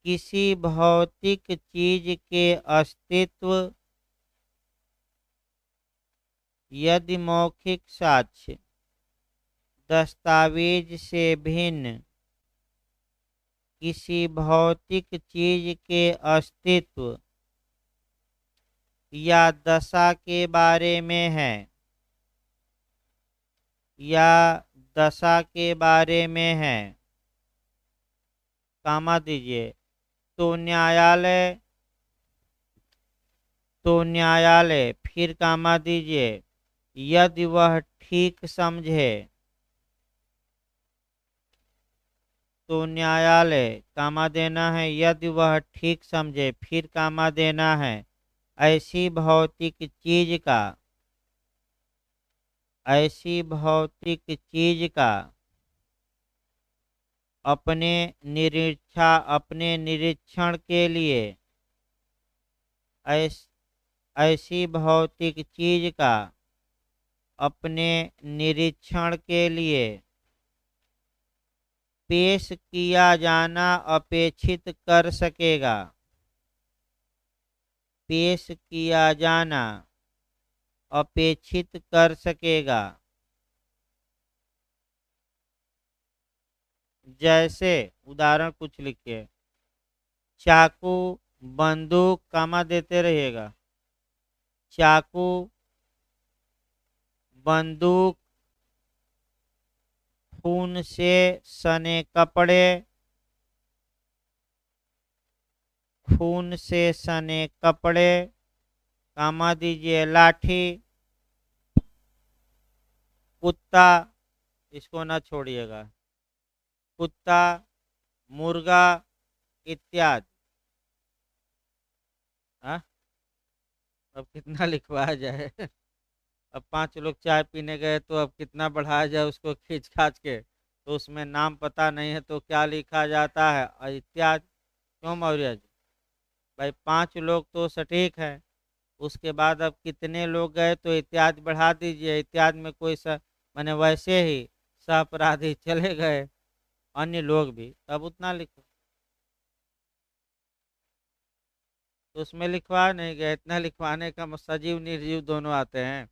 किसी भौतिक चीज के अस्तित्व यदि मौखिक साक्ष्य दस्तावेज से भिन्न किसी भौतिक चीज के अस्तित्व या दशा के बारे में है या दशा के बारे में है, कामा दीजिए, तो न्यायालय फिर कामा दीजिए, यदि वह ठीक समझे तो न्यायालय कामा देना है, यदि वह ठीक समझे फिर कामा देना है, ऐसी भौतिक चीज का अपने निरीक्षण के लिए ऐसी भौतिक चीज का अपने निरीक्षण के लिए पेश किया जाना अपेक्षित कर सकेगा, पेश किया जाना अपेक्षित कर सकेगा। जैसे उदाहरण कुछ लिखिए, चाकू, बंदूक, कामा देते रहिएगा, चाकू, बंदूक, खून से सने कपड़े, खून से सने कपड़े, कामा दीजिए, लाठी, कुत्ता, इसको ना छोड़िएगा, कुत्ता, मुर्गा इत्यादि। अब कितना लिखवाया जाए अब 5 लोग चाय पीने गए तो अब कितना बढ़ाया जाए उसको खींच खाच के, तो उसमें नाम पता नहीं है तो क्या लिखा जाता है, और इत्यादि। क्यों मौर्य जी? भाई 5 लोग तो सटीक है, उसके बाद अब कितने लोग गए तो इत्यादि बढ़ा दीजिए, इत्यादि में कोई माने वैसे ही सहअपराधी चले गए अन्य लोग भी, तब उतना लिखो, तो उसमें लिखवा नहीं गया, इतना लिखवाने का सजीव निर्जीव दोनों आते हैं,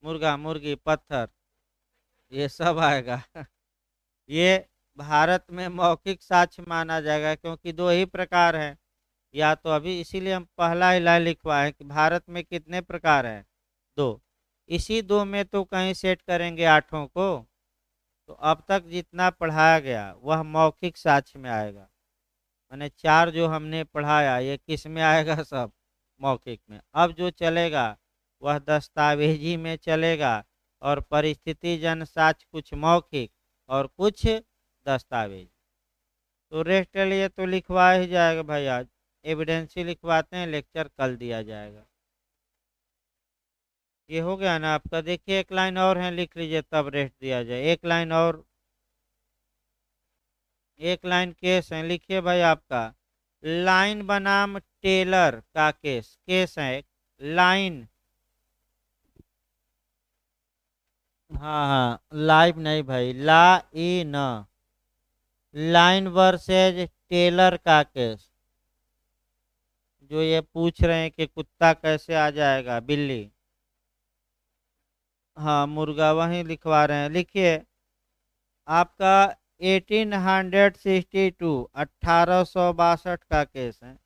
मुर्गा, मुर्गी, पत्थर, ये सब आएगा ये भारत में मौखिक साक्ष्य माना जाएगा, क्योंकि 2 ही प्रकार हैं, या तो अभी इसीलिए हम पहला ही लाइन लिखवाए कि भारत में कितने प्रकार हैं, 2, इसी 2 में तो कहीं सेट करेंगे 8 को, तो अब तक जितना पढ़ाया गया वह मौखिक साक्ष्य में आएगा, मैंने 4 जो हमने पढ़ाया ये किस में आएगा, सब मौखिक में। अब जो चलेगा वह दस्तावेजी में चलेगा, और परिस्थिति जन साक्ष्य कुछ मौखिक और कुछ दस्तावेज। तो रेस्ट के लिए तो लिखवा ही जाएगा भाई, आज एविडेंस ही लिखवाते हैं, लेक्चर कल दिया जाएगा। ये हो गया ना आपका? देखिए एक लाइन और है, लिख लीजिए तब रेस्ट दिया जाए, एक लाइन और, एक लाइन केस है, लिखिए भाई आपका, लाइन बनाम टेलर का केस है एक, लाइन, हाँ हाँ, लाइव नहीं भाई, ला ई न, लाइन वर्सेज टेलर का केस, जो ये पूछ रहे हैं कि कुत्ता कैसे आ जाएगा, बिल्ली, हाँ मुर्गा, वहीं लिखवा रहे हैं, लिखिए आपका 1862 1862 का केस है।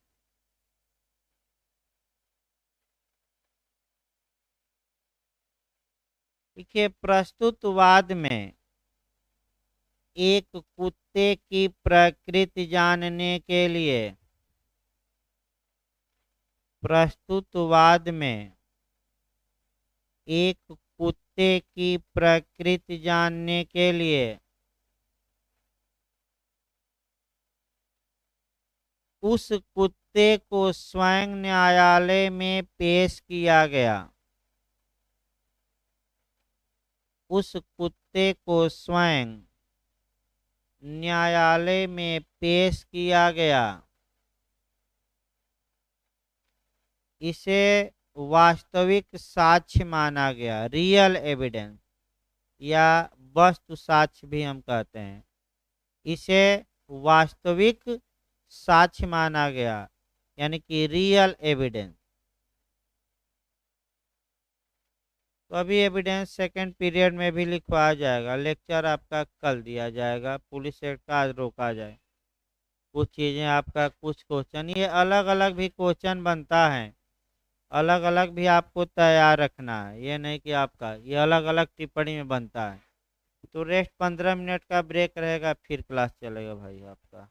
देखिए प्रस्तुतवाद में एक कुत्ते की प्रकृति जानने के लिए, प्रस्तुतवाद में एक कुत्ते की प्रकृति जानने के लिए उस कुत्ते को स्वयं न्यायालय में पेश किया गया। उस कुत्ते को स्वयं न्यायालय में पेश किया गया। इसे वास्तविक साक्ष्य माना गया, रियल एविडेंस, या वस्तु साक्ष्य भी हम कहते हैं। इसे वास्तविक साक्ष्य माना गया, यानी कि रियल एविडेंस। तो अभी एविडेंस सेकंड पीरियड में भी लिखवाया जाएगा। लेक्चर आपका कल दिया जाएगा। पुलिस एक्ट का आज रोका जाए। कुछ चीज़ें आपका, कुछ क्वेश्चन, ये अलग अलग भी क्वेश्चन बनता है, अलग अलग भी आपको तैयार रखना है। ये नहीं कि आपका ये अलग अलग टिप्पणी में बनता है। तो रेस्ट 15 मिनट का ब्रेक रहेगा, फिर क्लास चलेगा भाई आपका।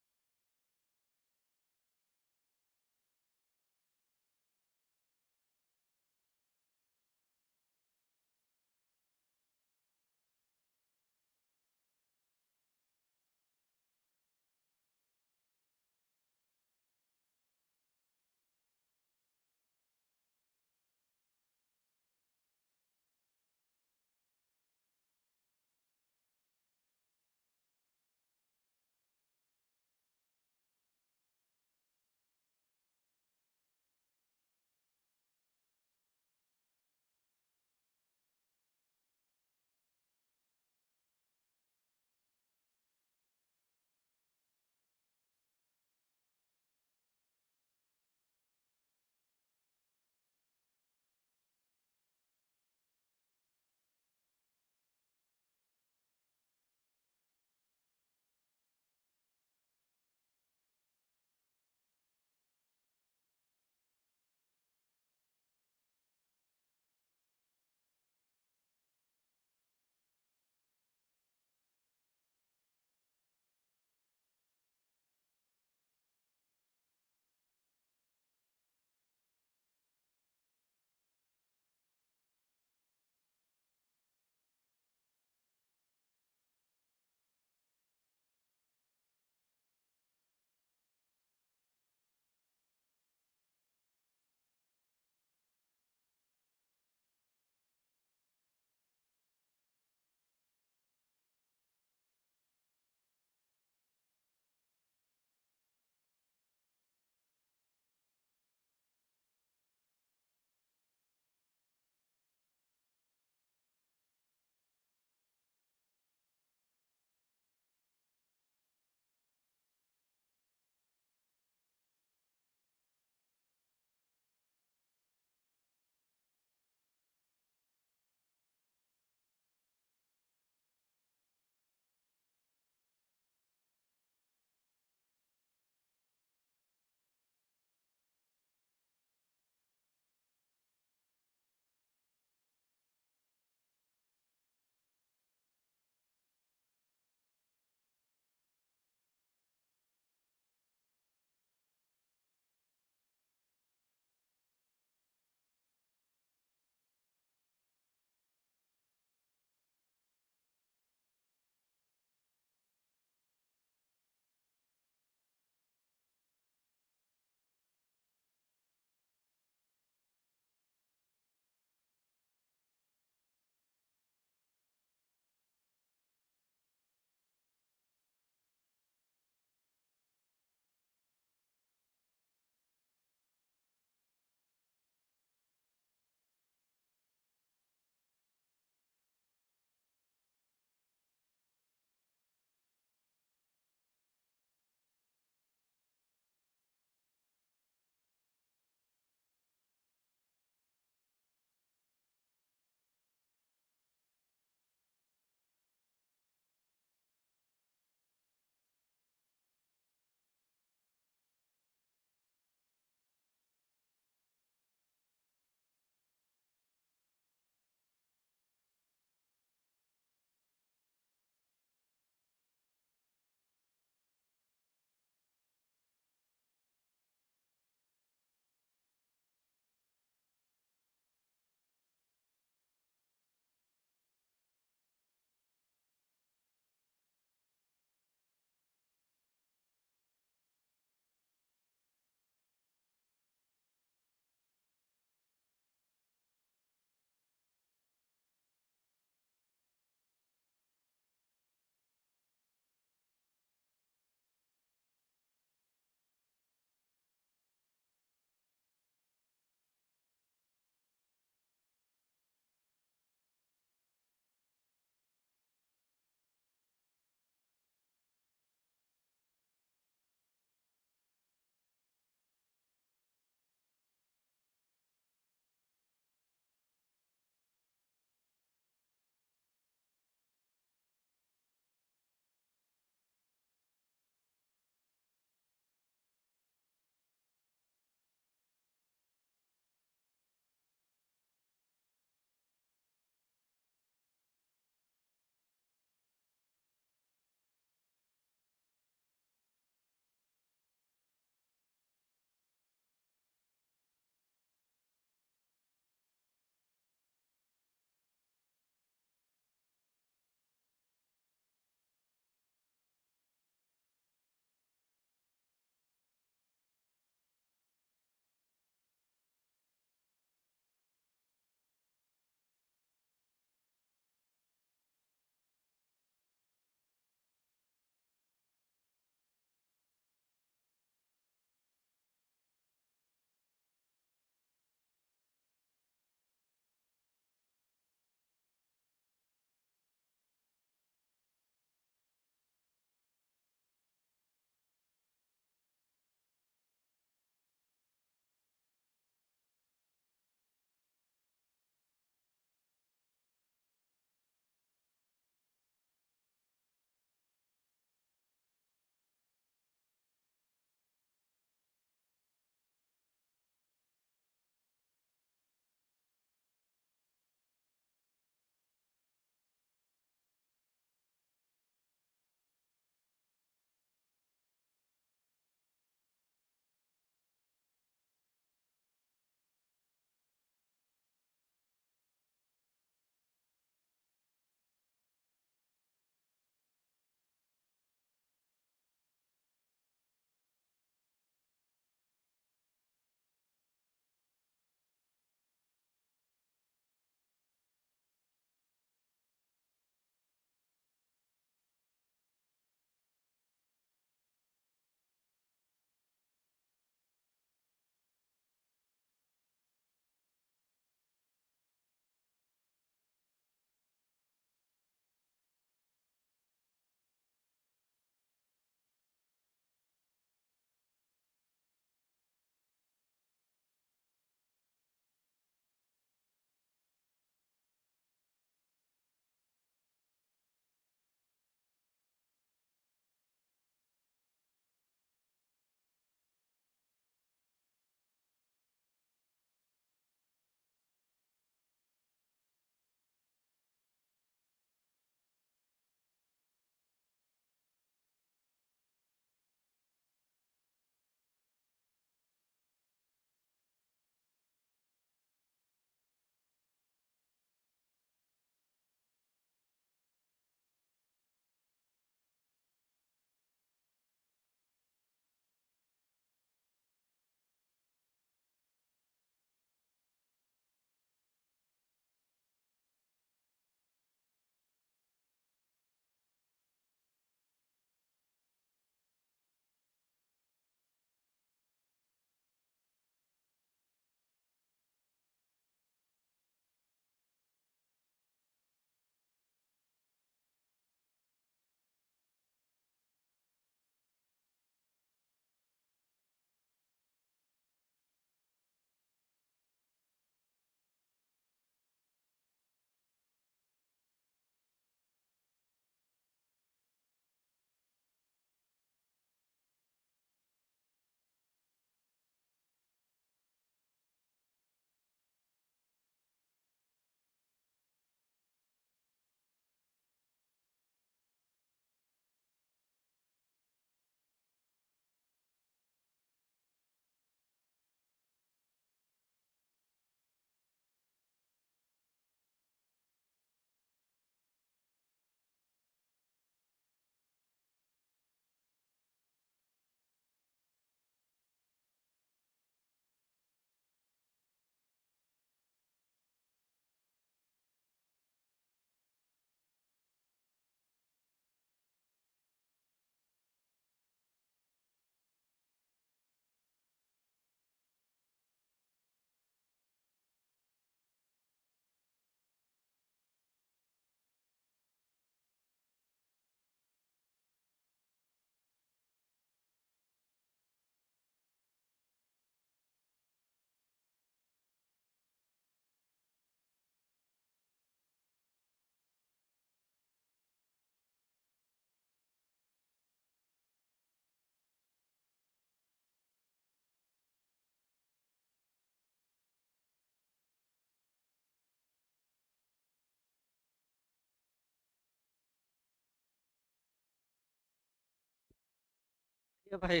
ये भाई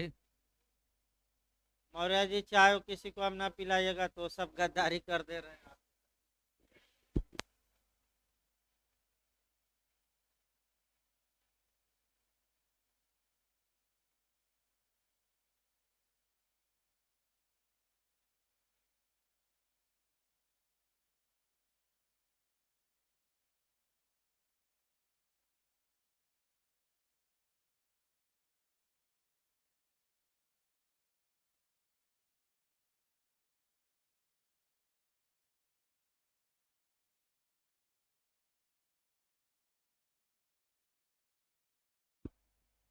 मौर्य जी, चाय किसी को हम ना पिलाइएगा तो सब गद्दारी कर दे रहे हैं।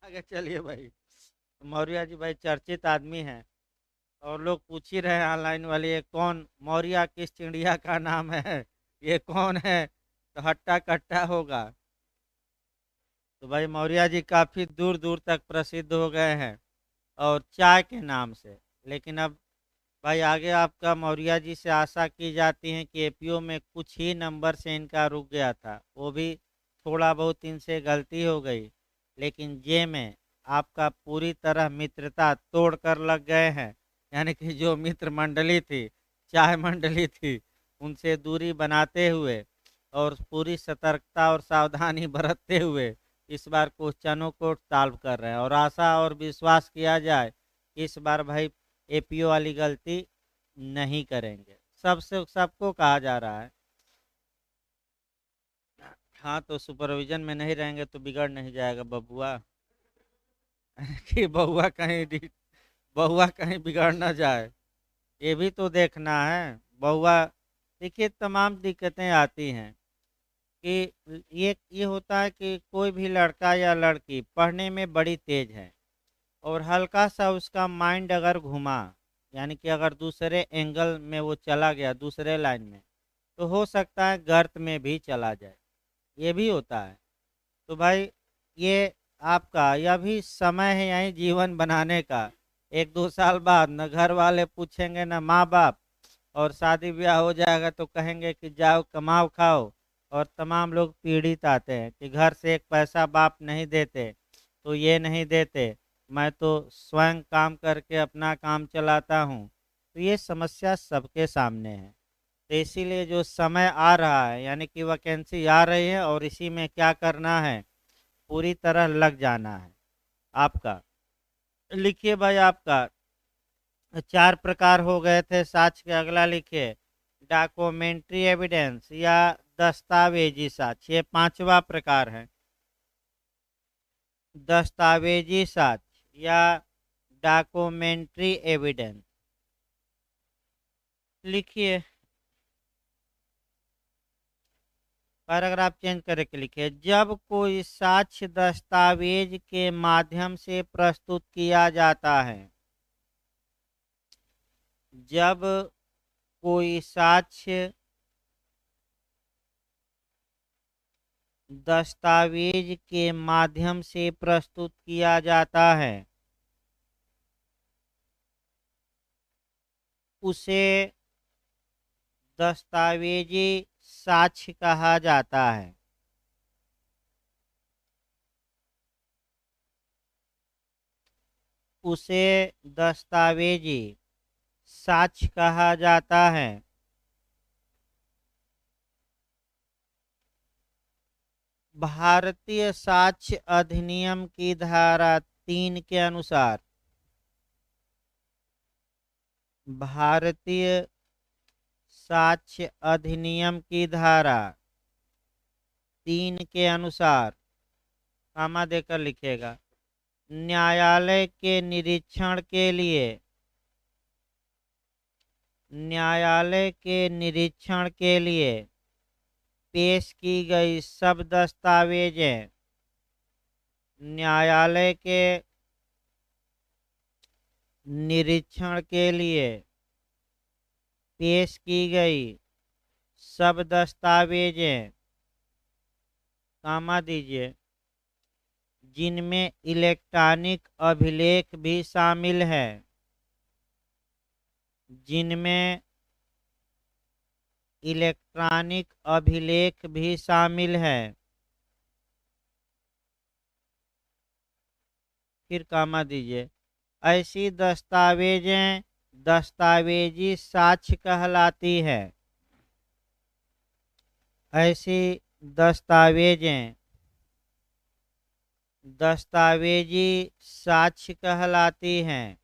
आगे चलिए भाई। मौर्य जी भाई चर्चित आदमी हैं, और लोग पूछ ही रहे हैं ऑनलाइन वाले, ये कौन मौर्य, किस चिड़िया का नाम है, ये कौन है, तो हट्टा कट्टा होगा। तो भाई मौर्य जी काफी दूर दूर तक प्रसिद्ध हो गए हैं, और चाय के नाम से। लेकिन अब भाई आगे आपका मौर्य जी से आशा की जाती है कि एपीओ में कुछ ही नंबर से इनका रुक गया था, वो भी थोड़ा बहुत इनसे गलती हो गई, लेकिन जे में आपका पूरी तरह मित्रता तोड़ कर लग गए हैं। यानी कि जो मित्र मंडली थी, चाय मंडली थी, उनसे दूरी बनाते हुए और पूरी सतर्कता और सावधानी बरतते हुए इस बार क्वेश्चनों को सॉल्व कर रहे हैं, और आशा और विश्वास किया जाए कि इस बार भाई एपीओ वाली गलती नहीं करेंगे। सबसे सबको कहा जा रहा है। हाँ, तो सुपरविजन में नहीं रहेंगे तो बिगड़ नहीं जाएगा बबुआ। कि बहुआ कहीं बिगड़ ना जाए, ये भी तो देखना है। बहुआ, देखिए तमाम दिक्कतें आती हैं कि ये होता है कि कोई भी लड़का या लड़की पढ़ने में बड़ी तेज है, और हल्का सा उसका माइंड अगर घुमा, यानी कि अगर दूसरे एंगल में वो चला गया, दूसरे लाइन में, तो हो सकता है गर्त में भी चला जाए, ये भी होता है। तो भाई ये आपका यह भी समय है यही जीवन बनाने का। एक दो साल बाद न घर वाले पूछेंगे न माँ बाप, और शादी ब्याह हो जाएगा तो कहेंगे कि जाओ कमाओ खाओ। और तमाम लोग पीड़ित आते हैं कि घर से एक पैसा बाप नहीं देते, तो ये नहीं देते, मैं तो स्वयं काम करके अपना काम चलाता हूँ। तो ये समस्या सबके सामने है। तो इसीलिए जो समय आ रहा है, यानी कि वैकेंसी आ रही है, और इसी में क्या करना है, पूरी तरह लग जाना है आपका। लिखिए भाई, आपका चार प्रकार हो गए थे साक्ष्य के। अगला लिखिए डॉक्यूमेंट्री एविडेंस या दस्तावेजी साक्ष्य, ये पांचवा प्रकार है। दस्तावेजी साक्ष्य या डॉक्यूमेंट्री एविडेंस। लिखिए, पैराग्राफ चेंज करके लिखिए, जब कोई साक्ष्य दस्तावेज के माध्यम से प्रस्तुत किया जाता है, जब कोई साक्ष्य दस्तावेज के माध्यम से प्रस्तुत किया जाता है, उसे दस्तावेजी साक्ष्य कहा जाता है। उसे दस्तावेजी साक्ष्य कहा जाता है। भारतीय साक्ष्य अधिनियम की धारा 3 के अनुसार, भारतीय साक्ष्य अधिनियम की धारा 3 के अनुसार, कामा देकर लिखिएगा, न्यायालय के निरीक्षण के लिए, न्यायालय के निरीक्षण के लिए पेश की गई सब दस्तावेजें, न्यायालय के निरीक्षण के लिए पेश की गई सब दस्तावेजें, कामा दीजिए, जिनमें इलेक्ट्रॉनिक अभिलेख भी शामिल है, जिनमें इलेक्ट्रॉनिक अभिलेख भी शामिल है। फिर कामा दीजिए, ऐसी दस्तावेजें दस्तावेजी साक्ष्य कहलाती है। ऐसी दस्तावेजें दस्तावेजी साक्ष्य कहलाती हैं।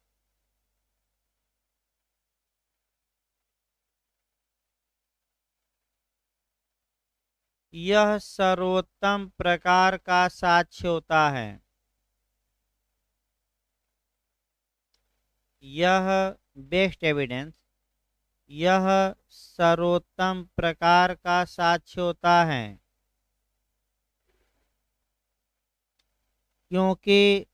यह सर्वोत्तम प्रकार का साक्ष्य होता है। यह बेस्ट एविडेंस, यह सर्वोत्तम प्रकार का साक्ष्य होता है, क्योंकि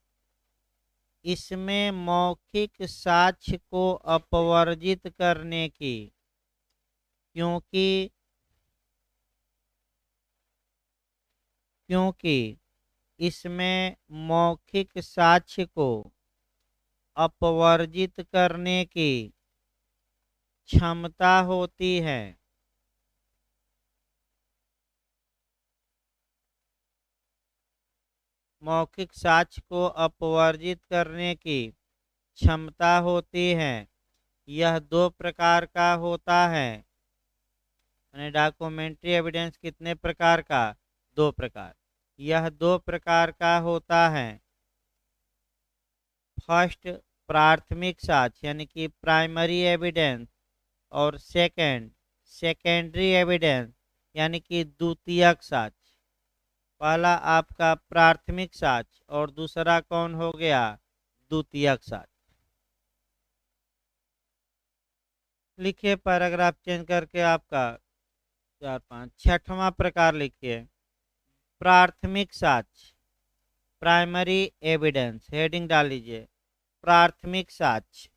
इसमें मौखिक साक्ष्य को अपवर्जित करने की क्योंकि क्योंकि इसमें मौखिक साक्ष्य को अपवर्जित करने की क्षमता होती है। मौखिक साक्ष्य को अपवर्जित करने की क्षमता होती है। यह दो प्रकार का होता है। डॉक्यूमेंट्री एविडेंस कितने प्रकार का? दो प्रकार। यह दो प्रकार का होता है। फर्स्ट प्राथमिक साक्ष्य यानी कि प्राइमरी एविडेंस, और सेकेंडरी एविडेंस यानी कि द्वितीयक साक्ष्य। पहला आपका प्राथमिक साक्ष्य और दूसरा कौन हो गया? द्वितीयक साक्ष्य। लिखिए पैराग्राफ चेंज करके आपका 4 5 छठवां प्रकार लिखिए प्राथमिक साक्ष्य, प्राइमरी एविडेंस। हेडिंग डाल लीजिए प्राथमिक साक्ष्य।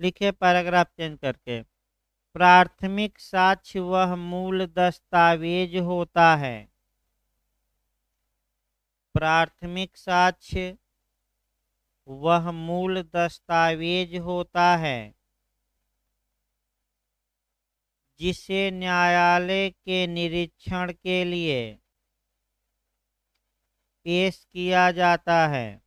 लिखिए पैराग्राफ चेंज करके प्राथमिक साक्ष्य वह मूल दस्तावेज होता है। प्राथमिक साक्ष्य वह मूल दस्तावेज होता है जिसे न्यायालय के निरीक्षण के लिए पेश किया जाता है।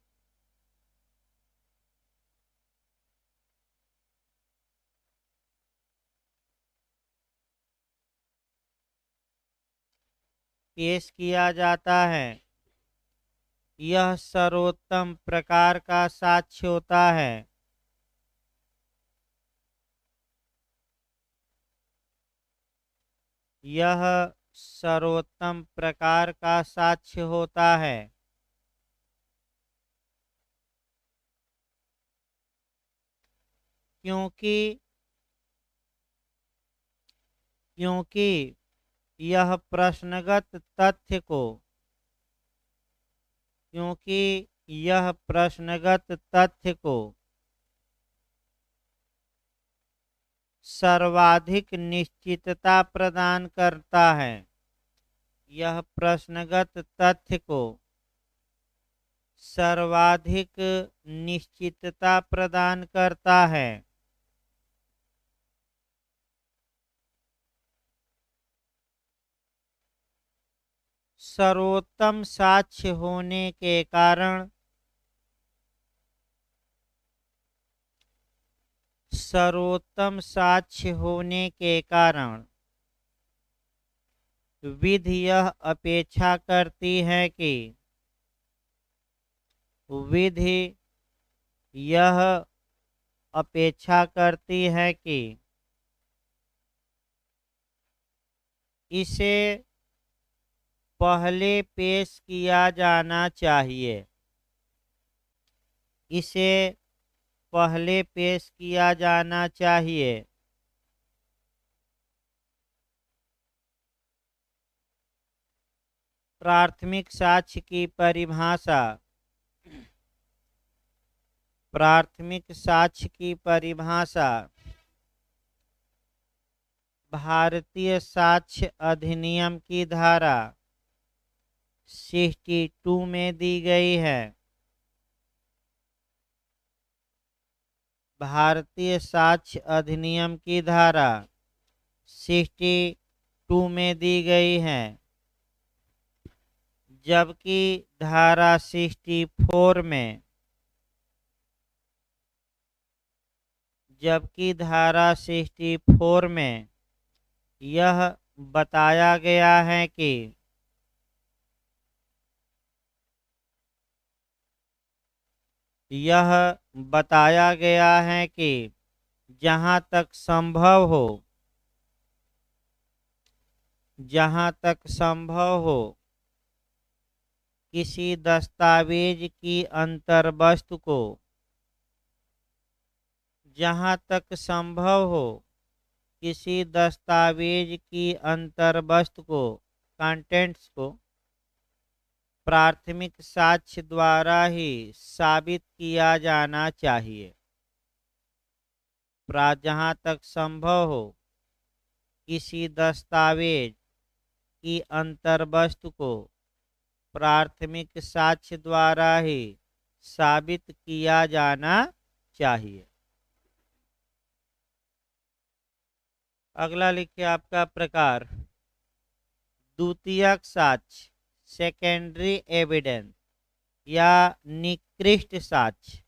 पेश किया जाता है। यह सर्वोत्तम प्रकार का साक्ष्य होता है। यह सर्वोत्तम प्रकार का साक्ष्य होता है क्योंकि यह प्रश्नगत तथ्य को क्योंकि यह प्रश्नगत तथ्य को सर्वाधिक निश्चितता प्रदान करता है। यह प्रश्नगत तथ्य को सर्वाधिक निश्चितता प्रदान करता है। सर्वोत्तम साक्ष्य होने के कारण सर्वोत्तम साक्ष्य होने के कारण विधि यह अपेक्षा करती है कि विधि यह अपेक्षा करती है कि इसे पहले पेश किया जाना चाहिए। इसे पहले पेश किया जाना चाहिए। प्राथमिक साक्ष्य की परिभाषा। प्राथमिक साक्ष्य की परिभाषा भारतीय साक्ष्य अधिनियम की धारा 62 में दी गई है। भारतीय साक्ष्य अधिनियम की धारा 62 में दी गई है। जबकि धारा 64 में यह बताया गया है कि जहाँ तक संभव हो किसी दस्तावेज की अंतर्वस्तु को कंटेंट्स को प्राथमिक साक्ष्य द्वारा ही साबित किया जाना चाहिए। जहाँ तक संभव हो किसी दस्तावेज की अंतर्वस्तु को प्राथमिक साक्ष्य द्वारा ही साबित किया जाना चाहिए। अगला लिखिए आपका प्रकार द्वितीयक साक्ष्य, सेकेंडरी एविडेंस या निकृष्ट साक्ष्य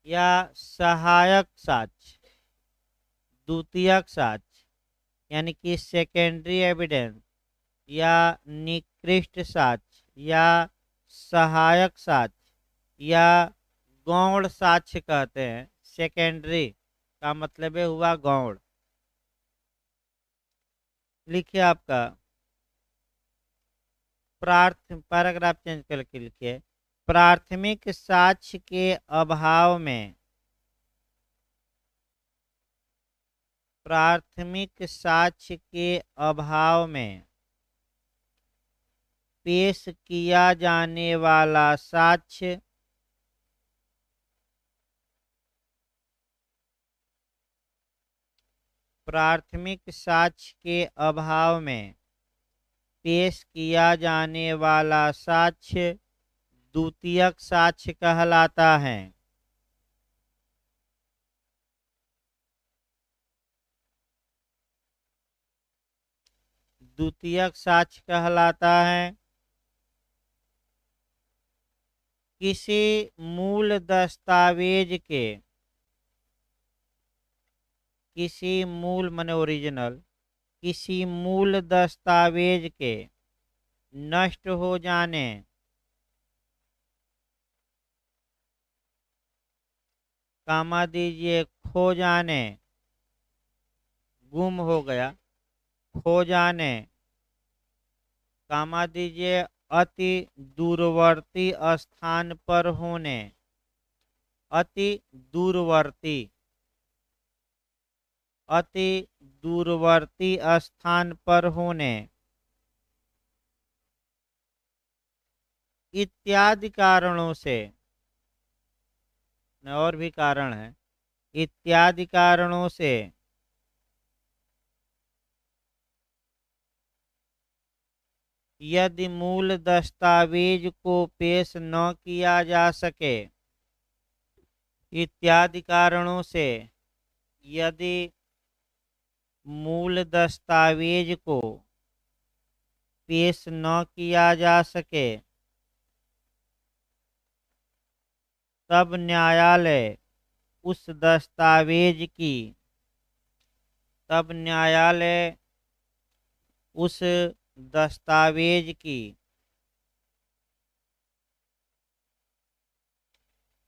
या सहायक साक्ष्य। द्वितीयक साक्ष्य यानी कि सेकेंडरी एविडेंस या निकृष्ट साक्ष्य या सहायक साक्ष्य या गौण साक्ष्य कहते हैं। सेकेंडरी का मतलब हुआ गौण। लिखिए आपका पैराग्राफ चेंज करके लिखिए। प्राथमिक साक्ष्य के अभाव में पेश किया जाने वाला साक्ष्य द्वितीयक साक्ष्य कहलाता है। किसी मूल दस्तावेज के नष्ट हो जाने, खो जाने, गुम हो गया, खो जाने, अति दूरवर्ती स्थान पर होने, अति दूरवर्ती स्थान पर होने इत्यादि कारणों से, और भी कारण है, इत्यादि कारणों से यदि मूल दस्तावेज को पेश न किया जा सके, इत्यादि कारणों से यदि मूल दस्तावेज को पेश न किया जा सके, तब न्यायालय उस दस्तावेज की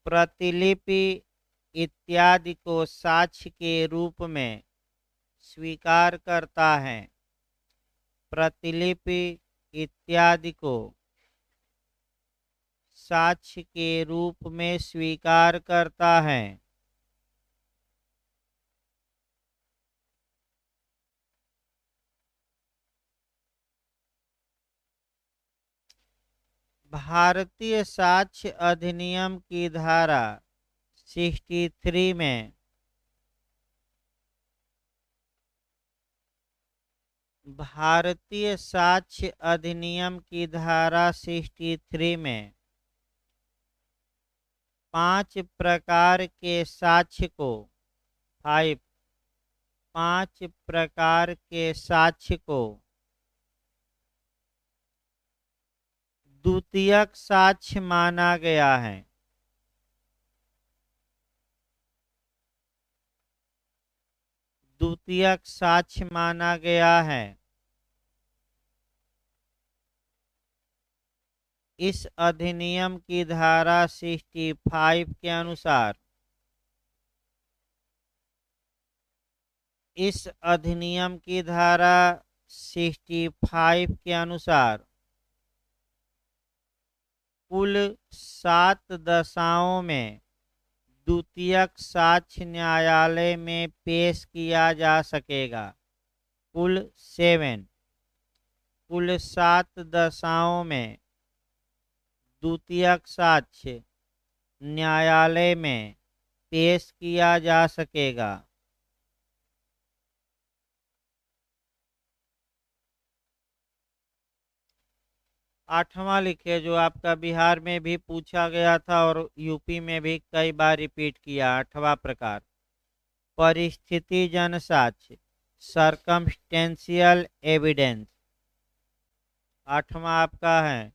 प्रतिलिपि इत्यादि को साक्ष्य के रूप में स्वीकार करता है। प्रतिलिपि इत्यादि को साक्ष्य के रूप में स्वीकार करता है। भारतीय साक्ष्य अधिनियम की धारा 63 में भारतीय साक्ष्य अधिनियम की धारा 63 में 5 प्रकार के साक्ष्य को 5 प्रकार के साक्ष्य को द्वितीयक साक्ष्य माना गया है। द्वितीयक साक्ष्य माना गया है। इस अधिनियम की धारा 65 के अनुसार इस अधिनियम की धारा 65 के अनुसार कुल 7 दशाओं में द्वितीयक साक्ष्य न्यायालय में पेश किया जा सकेगा। कुल 7 दशाओं में द्वितीयक साक्ष्य न्यायालय में पेश किया जा सकेगा। आठवां लिखिए, जो आपका बिहार में भी पूछा गया था और यूपी में भी कई बार रिपीट किया। आठवां प्रकार परिस्थिति जन साक्ष्य, सर्कमस्टेंशियल एविडेंस। आठवां आपका है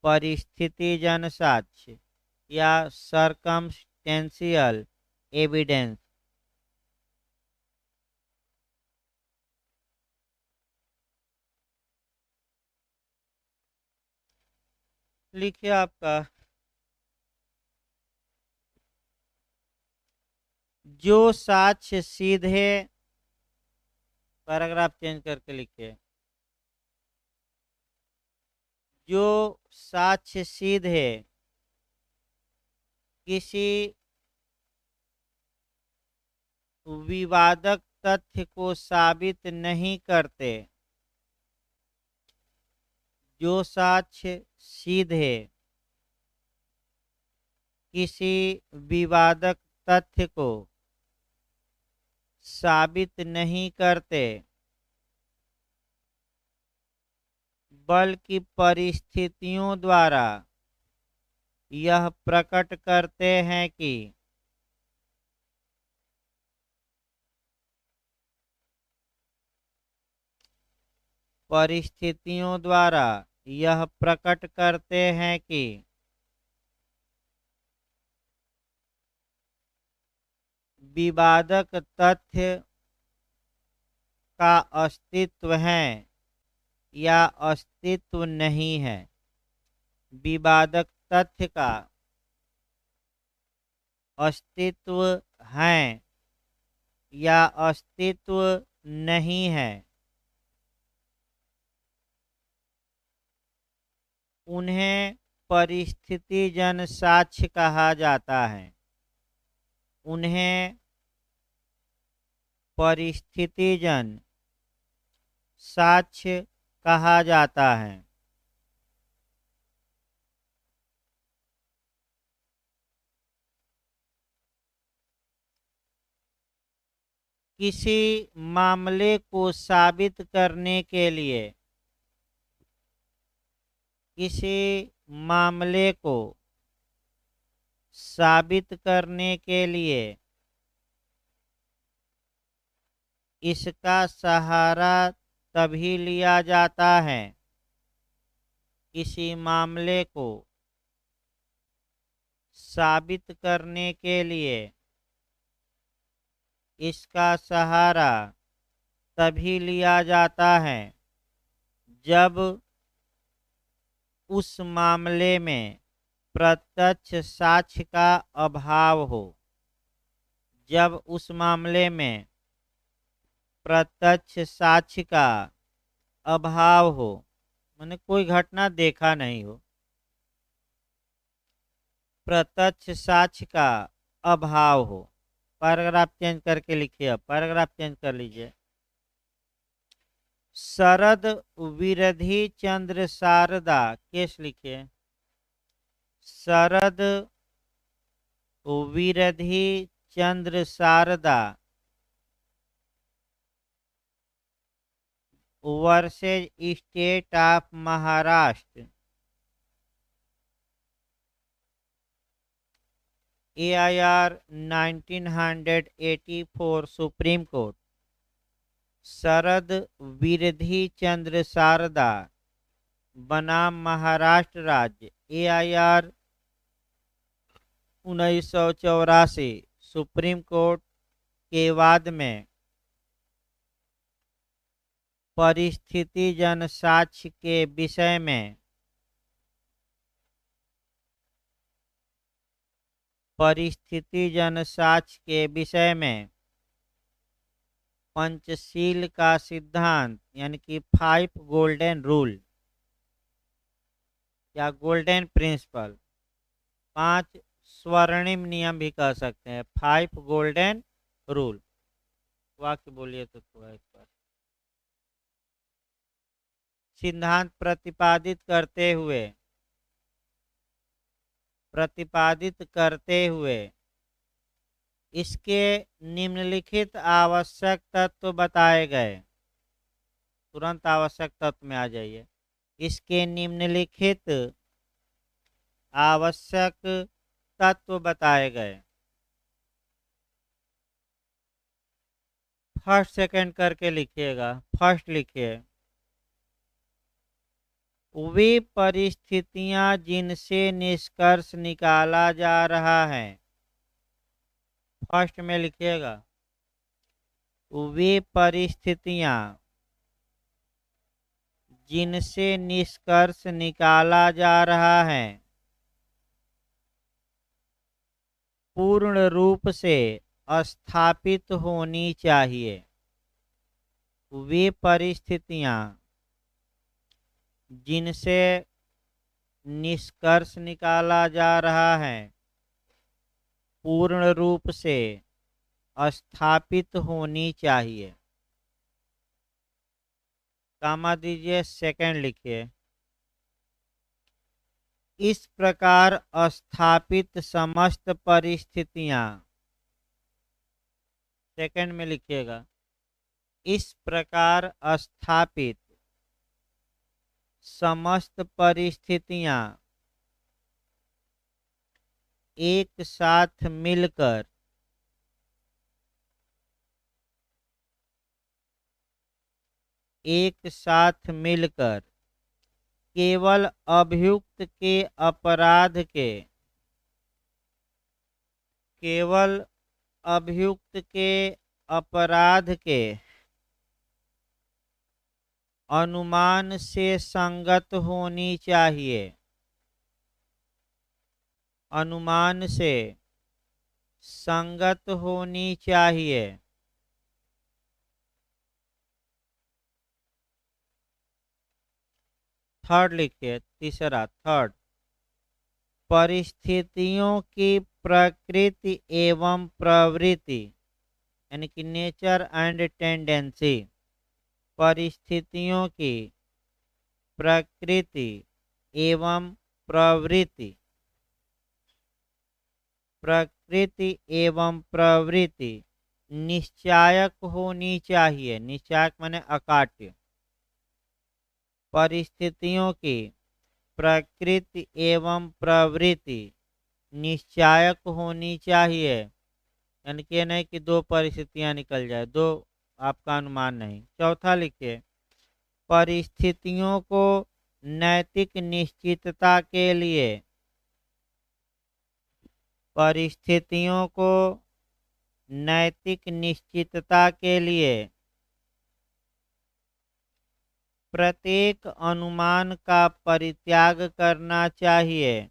परिस्थिति जन साक्ष्य या सर्कमस्टेंशियल एविडेंस। लिखिए आपका जो साक्ष्य सीधे, पैराग्राफ चेंज करके लिखिए, जो साक्ष्य सीधे किसी विवादक तथ्य को साबित नहीं करते, जो साक्ष्य सीधे किसी विवादक तथ्य को साबित नहीं करते बल्कि परिस्थितियों द्वारा यह प्रकट करते हैं कि परिस्थितियों द्वारा यह प्रकट करते हैं कि विवादक तथ्य का अस्तित्व है या अस्तित्व नहीं है। विवादक तथ्य का अस्तित्व है या अस्तित्व नहीं है, उन्हें परिस्थितिजन साक्ष्य कहा जाता है। उन्हें परिस्थितिजन साक्ष्य कहा जाता है। किसी मामले को साबित करने के लिए, किसी मामले को साबित करने के लिए इसका सहारा तभी लिया जाता है, किसी मामले को साबित करने के लिए इसका सहारा तभी लिया जाता है जब उस मामले में प्रत्यक्ष साक्ष्य का अभाव हो। जब उस मामले में प्रत्यक्ष साक्ष्य का अभाव हो, माने कोई घटना देखा नहीं हो, प्रत्यक्ष साक्ष्य का अभाव हो। पैराग्राफ चेंज करके लिखिए, पैराग्राफ चेंज कर लीजिए। शरद विरधि चंद्र शारदा, केस लिखिए। Sharad Virdhi Chandra Sharda versus state of Maharashtra, AIR 1984, supreme court. Sharad Virdhi Chandra Sharda बनाम महाराष्ट्र राज्य, AIR 1984, सुप्रीम कोर्ट के वाद में परिस्थिति जन साक्ष्य के विषय में परिस्थिति जन साक्ष्य के विषय में पंचशील का सिद्धांत यानी कि 5 गोल्डन रूल या गोल्डन प्रिंसिपल, 5 स्वर्णिम नियम भी कह सकते हैं, 5 गोल्डन रूल। वाक्य बोलिए तो थोड़ा एक बार। सिद्धांत प्रतिपादित करते हुए इसके निम्नलिखित आवश्यक तत्व बताए गए। तुरंत आवश्यक तत्व में आ जाइए। इसके निम्नलिखित आवश्यक तत्व बताए गए। फर्स्ट सेकंड करके लिखिएगा। फर्स्ट लिखिए, वे परिस्थितियां जिनसे निष्कर्ष निकाला जा रहा है। फर्स्ट में लिखिएगा, वे परिस्थितियां जिनसे निष्कर्ष निकाला जा रहा है पूर्ण रूप से स्थापित होनी चाहिए। वे परिस्थितियां जिनसे निष्कर्ष निकाला जा रहा है पूर्ण रूप से स्थापित होनी चाहिए। कामा दीजिए, सेकंड लिखिए, इस प्रकार स्थापित समस्त परिस्थितियां। सेकंड में लिखिएगा, इस प्रकार स्थापित समस्त परिस्थितियां एक साथ मिलकर केवल अभियुक्त के अपराध के अनुमान से संगत होनी चाहिए। अनुमान से संगत होनी चाहिए। थर्ड लिखिए, तीसरा, थर्ड, परिस्थितियों की प्रकृति एवं प्रवृत्ति यानी कि नेचर एंड टेंडेंसी। परिस्थितियों की प्रकृति एवं प्रवृत्ति निश्चायक होनी चाहिए। निश्चायक माने अकाट्य। परिस्थितियों की प्रकृति एवं प्रवृत्ति निश्चायक होनी चाहिए, यानी कि नहीं कि दो परिस्थितियां निकल जाए, दो आपका अनुमान नहीं। चौथा लिखिए, परिस्थितियों को नैतिक निश्चितता के लिए प्रत्येक अनुमान का परित्याग करना चाहिए।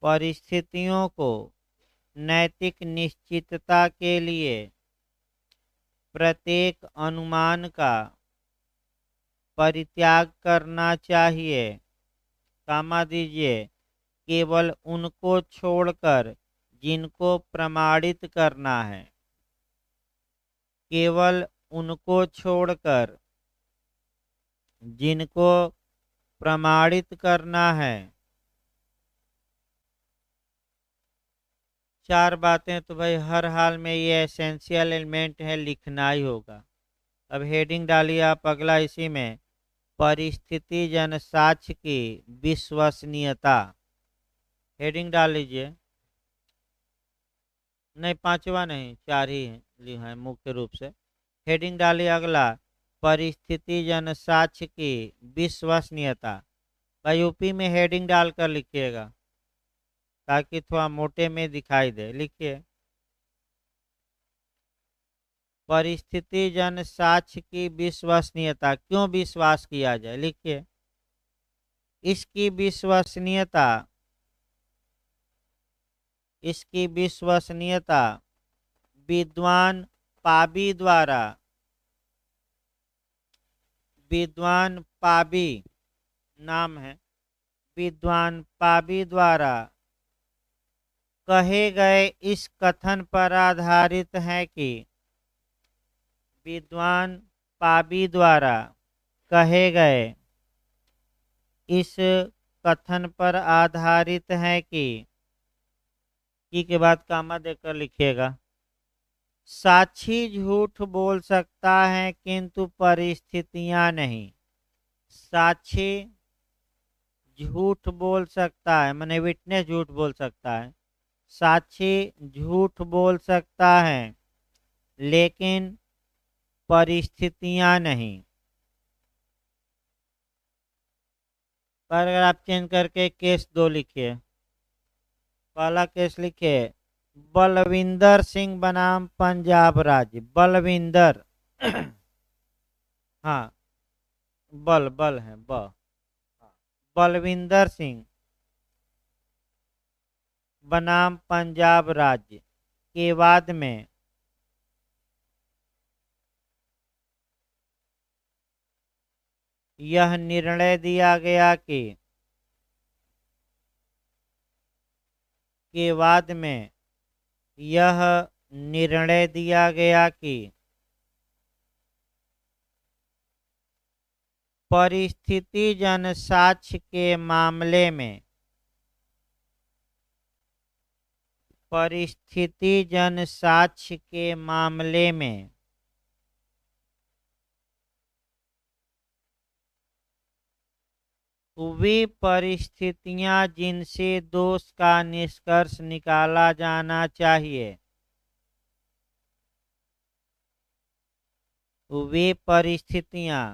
परिस्थितियों को नैतिक निश्चितता के लिए प्रत्येक अनुमान का परित्याग करना चाहिए। कामा दीजिए, केवल उनको छोड़कर जिनको प्रमाणित करना है। केवल उनको छोड़कर जिनको प्रमाणित करना है। चार बातें तो भाई हर हाल में ये एसेंशियल एलिमेंट है, लिखना ही होगा। अब हेडिंग डालिए आप अगला इसी में, परिस्थिति जन साक्ष्य की विश्वसनीयता। हेडिंग डाल लीजिए। नहीं, पांचवा नहीं, चार ही है मुख्य रूप से। हेडिंग डालिए अगला, परिस्थिति जन साक्ष्य की विश्वसनीयता। भाई यूपी में हेडिंग डालकर लिखिएगा ताकि थोड़ा मोटे में दिखाई दे। लिखिए परिस्थिति जन साक्ष्य की विश्वसनीयता, क्यों विश्वास किया जाए। लिखिए इसकी विश्वसनीयता, इसकी विश्वसनीयता विद्वान पाबी द्वारा, विद्वान पाबी नाम है, विद्वान पाबी द्वारा कहे गए इस कथन पर आधारित है कि, विद्वान पाबी द्वारा कहे गए इस कथन पर आधारित है कि, की के बाद कामा देकर लिखिएगा। साक्षी झूठ बोल सकता है किंतु परिस्थितियां नहीं। साक्षी झूठ बोल सकता है, माने विटनेस झूठ बोल सकता है, साक्षी झूठ बोल सकता है लेकिन परिस्थितियां नहीं। पर अगर आप चेंज करके केस 2 लिखिए, पहला केस लिखिए बलविंदर सिंह बनाम पंजाब राज्य। बलविंदर हाँ बल बल है बलविंदर सिंह बनाम पंजाब राज्य के बाद में यह निर्णय दिया गया कि, के बाद में यह निर्णय दिया गया कि परिस्थिति जन साक्ष्य के मामले में, परिस्थिति जन साक्ष्य के मामले में वे परिस्थितियां जिनसे दोष का निष्कर्ष निकाला जाना चाहिए, वे परिस्थितियां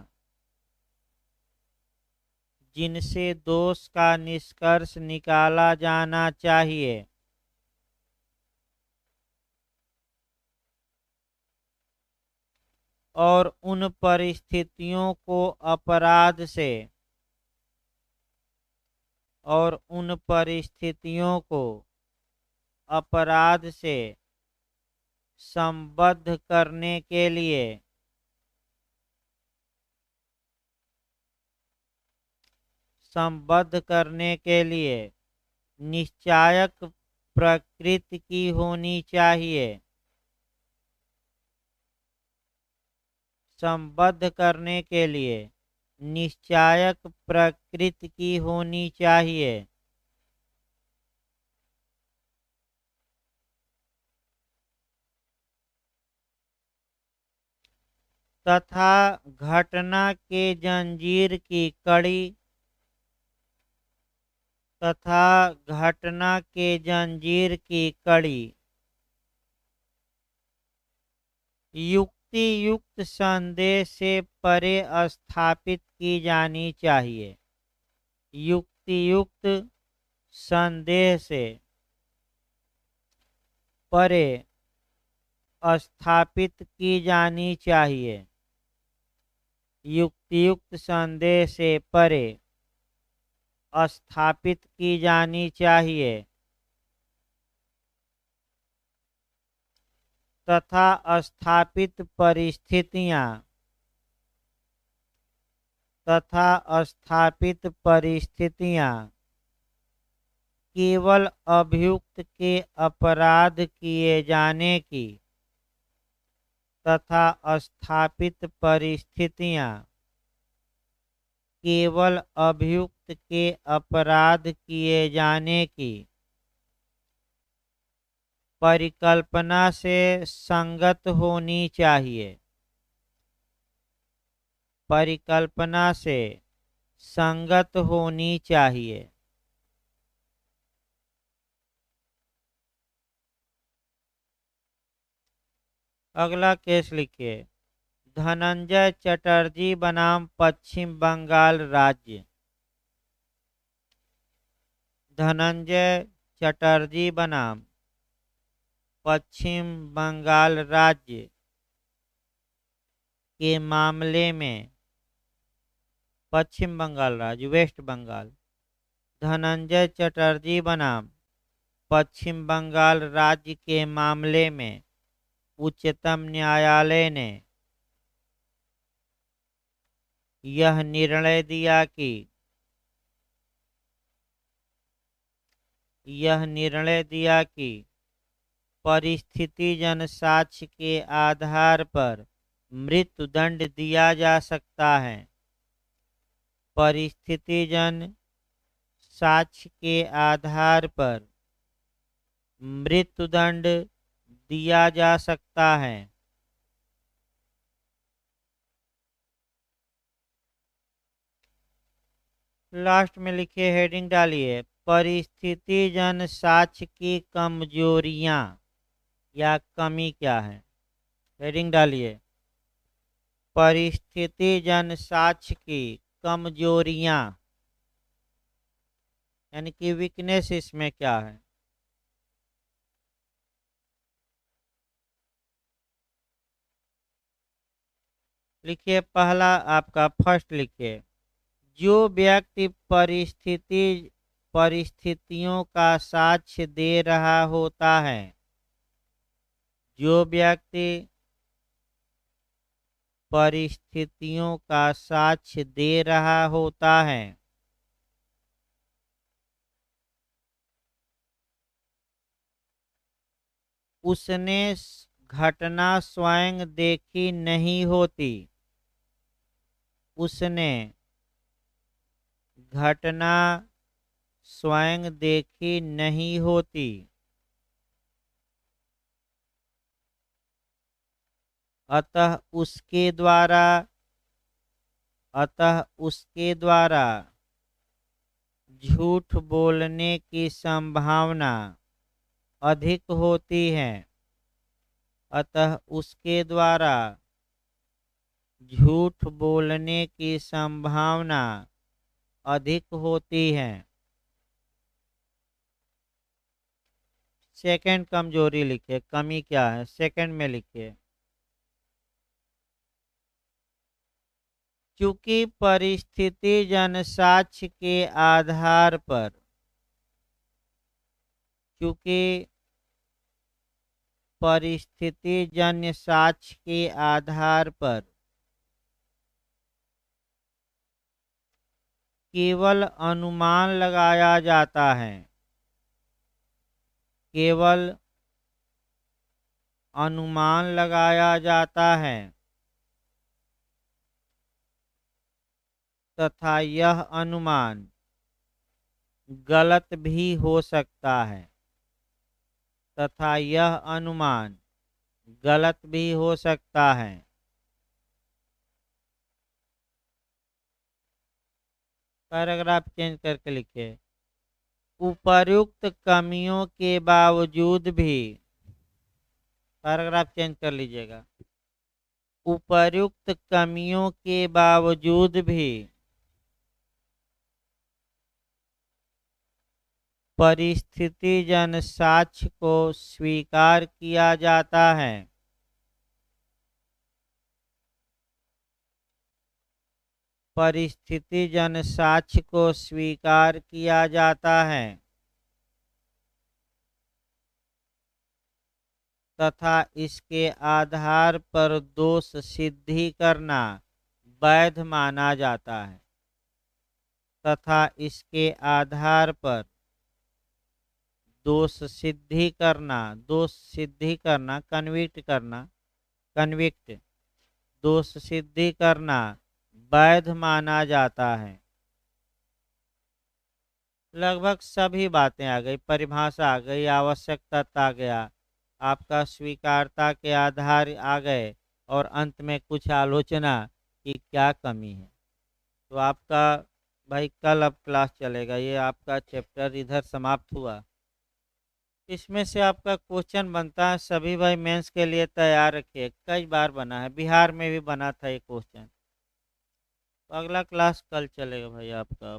जिनसे दोष का निष्कर्ष निकाला जाना चाहिए और उन परिस्थितियों को अपराध से, और उन परिस्थितियों को अपराध से संबद्ध करने के लिए, संबद्ध करने के लिए निश्चायक प्रकृति की होनी चाहिए, संबद्ध करने के लिए निश्चायक प्रकृति की होनी चाहिए। तथा घटना के जंजीर की कड़ी, तथा घटना के जंजीर की कड़ी युक्ति युक्त संदेह से परे स्थापित की जानी चाहिए, युक्ति युक्त संदेह से परे स्थापित की जानी चाहिए, युक्तियुक्त संदेह से परे स्थापित की जानी चाहिए। तथा स्थापित परिस्थितियां, तथा स्थापित परिस्थितियां केवल अभियुक्त के अपराध किए जाने की, तथा स्थापित परिस्थितियां केवल अभियुक्त के अपराध किए जाने की परिकल्पना से संगत होनी चाहिए, परिकल्पना से संगत होनी चाहिए। अगला केस लिखिए धनंजय चटर्जी बनाम पश्चिम बंगाल राज्य। धनंजय चटर्जी बनाम पश्चिम बंगाल राज्य के मामले में, पश्चिम बंगाल राज्य वेस्ट बंगाल, धनंजय चटर्जी बनाम पश्चिम बंगाल राज्य के मामले में उच्चतम न्यायालय ने यह निर्णय दिया कि परिस्थितिजन्य साक्ष्य के आधार पर मृत्युदंड दिया जा सकता है। परिस्थितिजन्य साक्ष्य के आधार पर मृत्युदंड दिया जा सकता है। लास्ट में लिखिए, हेडिंग डालिए, परिस्थितिजन्य साक्ष्य की कमजोरियां या कमी क्या है। हेडिंग डालिए, परिस्थितिजन्य साक्ष्य की कमजोरियां, यानी कि वीकनेस इसमें क्या है। लिखिए, पहला आपका फर्स्ट लिखिए, जो व्यक्ति परिस्थितियों का साक्ष्य दे रहा होता है, जो व्यक्ति परिस्थितियों का साक्ष्य दे रहा होता है, उसने घटना स्वयं देखी नहीं होती। उसने घटना स्वयं देखी नहीं होती, अतः उसके द्वारा झूठ बोलने की संभावना अधिक होती है। अतः उसके द्वारा झूठ बोलने की संभावना अधिक होती है। सेकंड कमजोरी लिखिए, कमी क्या है, सेकंड में लिखिए, चूंकि परिस्थितिजन्य साक्ष्य के आधार पर, चूंकि परिस्थितिजन्य साक्ष्य के आधार पर केवल अनुमान लगाया जाता है, केवल अनुमान लगाया जाता है, तथा यह अनुमान गलत भी हो सकता है, तथा यह अनुमान गलत भी हो सकता है। पैराग्राफ चेंज करके लिखिए, उपर्युक्त कमियों के बावजूद भी, पैराग्राफ चेंज कर लीजिएगा, उपर्युक्त कमियों के बावजूद भी परिस्थितिजन्य साक्ष्य को स्वीकार किया जाता है। परिस्थितिजन्य साक्ष्य को स्वीकार किया जाता है तथा इसके आधार पर दोष सिद्धि करना वैध माना जाता है, तथा इसके आधार पर दोष सिद्धि करना कन्विक्ट दोष सिद्धि करना वैध माना जाता है। लगभग सभी बातें आ गई, परिभाषा आ गई, आवश्यकता आ गया, आपका स्वीकारता के आधार आ गए, और अंत में कुछ आलोचना कि क्या कमी है। तो आपका भाई कल अब क्लास चलेगा, ये आपका चैप्टर इधर समाप्त हुआ। इसमें से आपका क्वेश्चन बनता है, सभी भाई मेंस के लिए तैयार रखिए, कई बार बना है, बिहार में भी बना था ये क्वेश्चन। अगला क्लास कल चलेगा भाई आपका।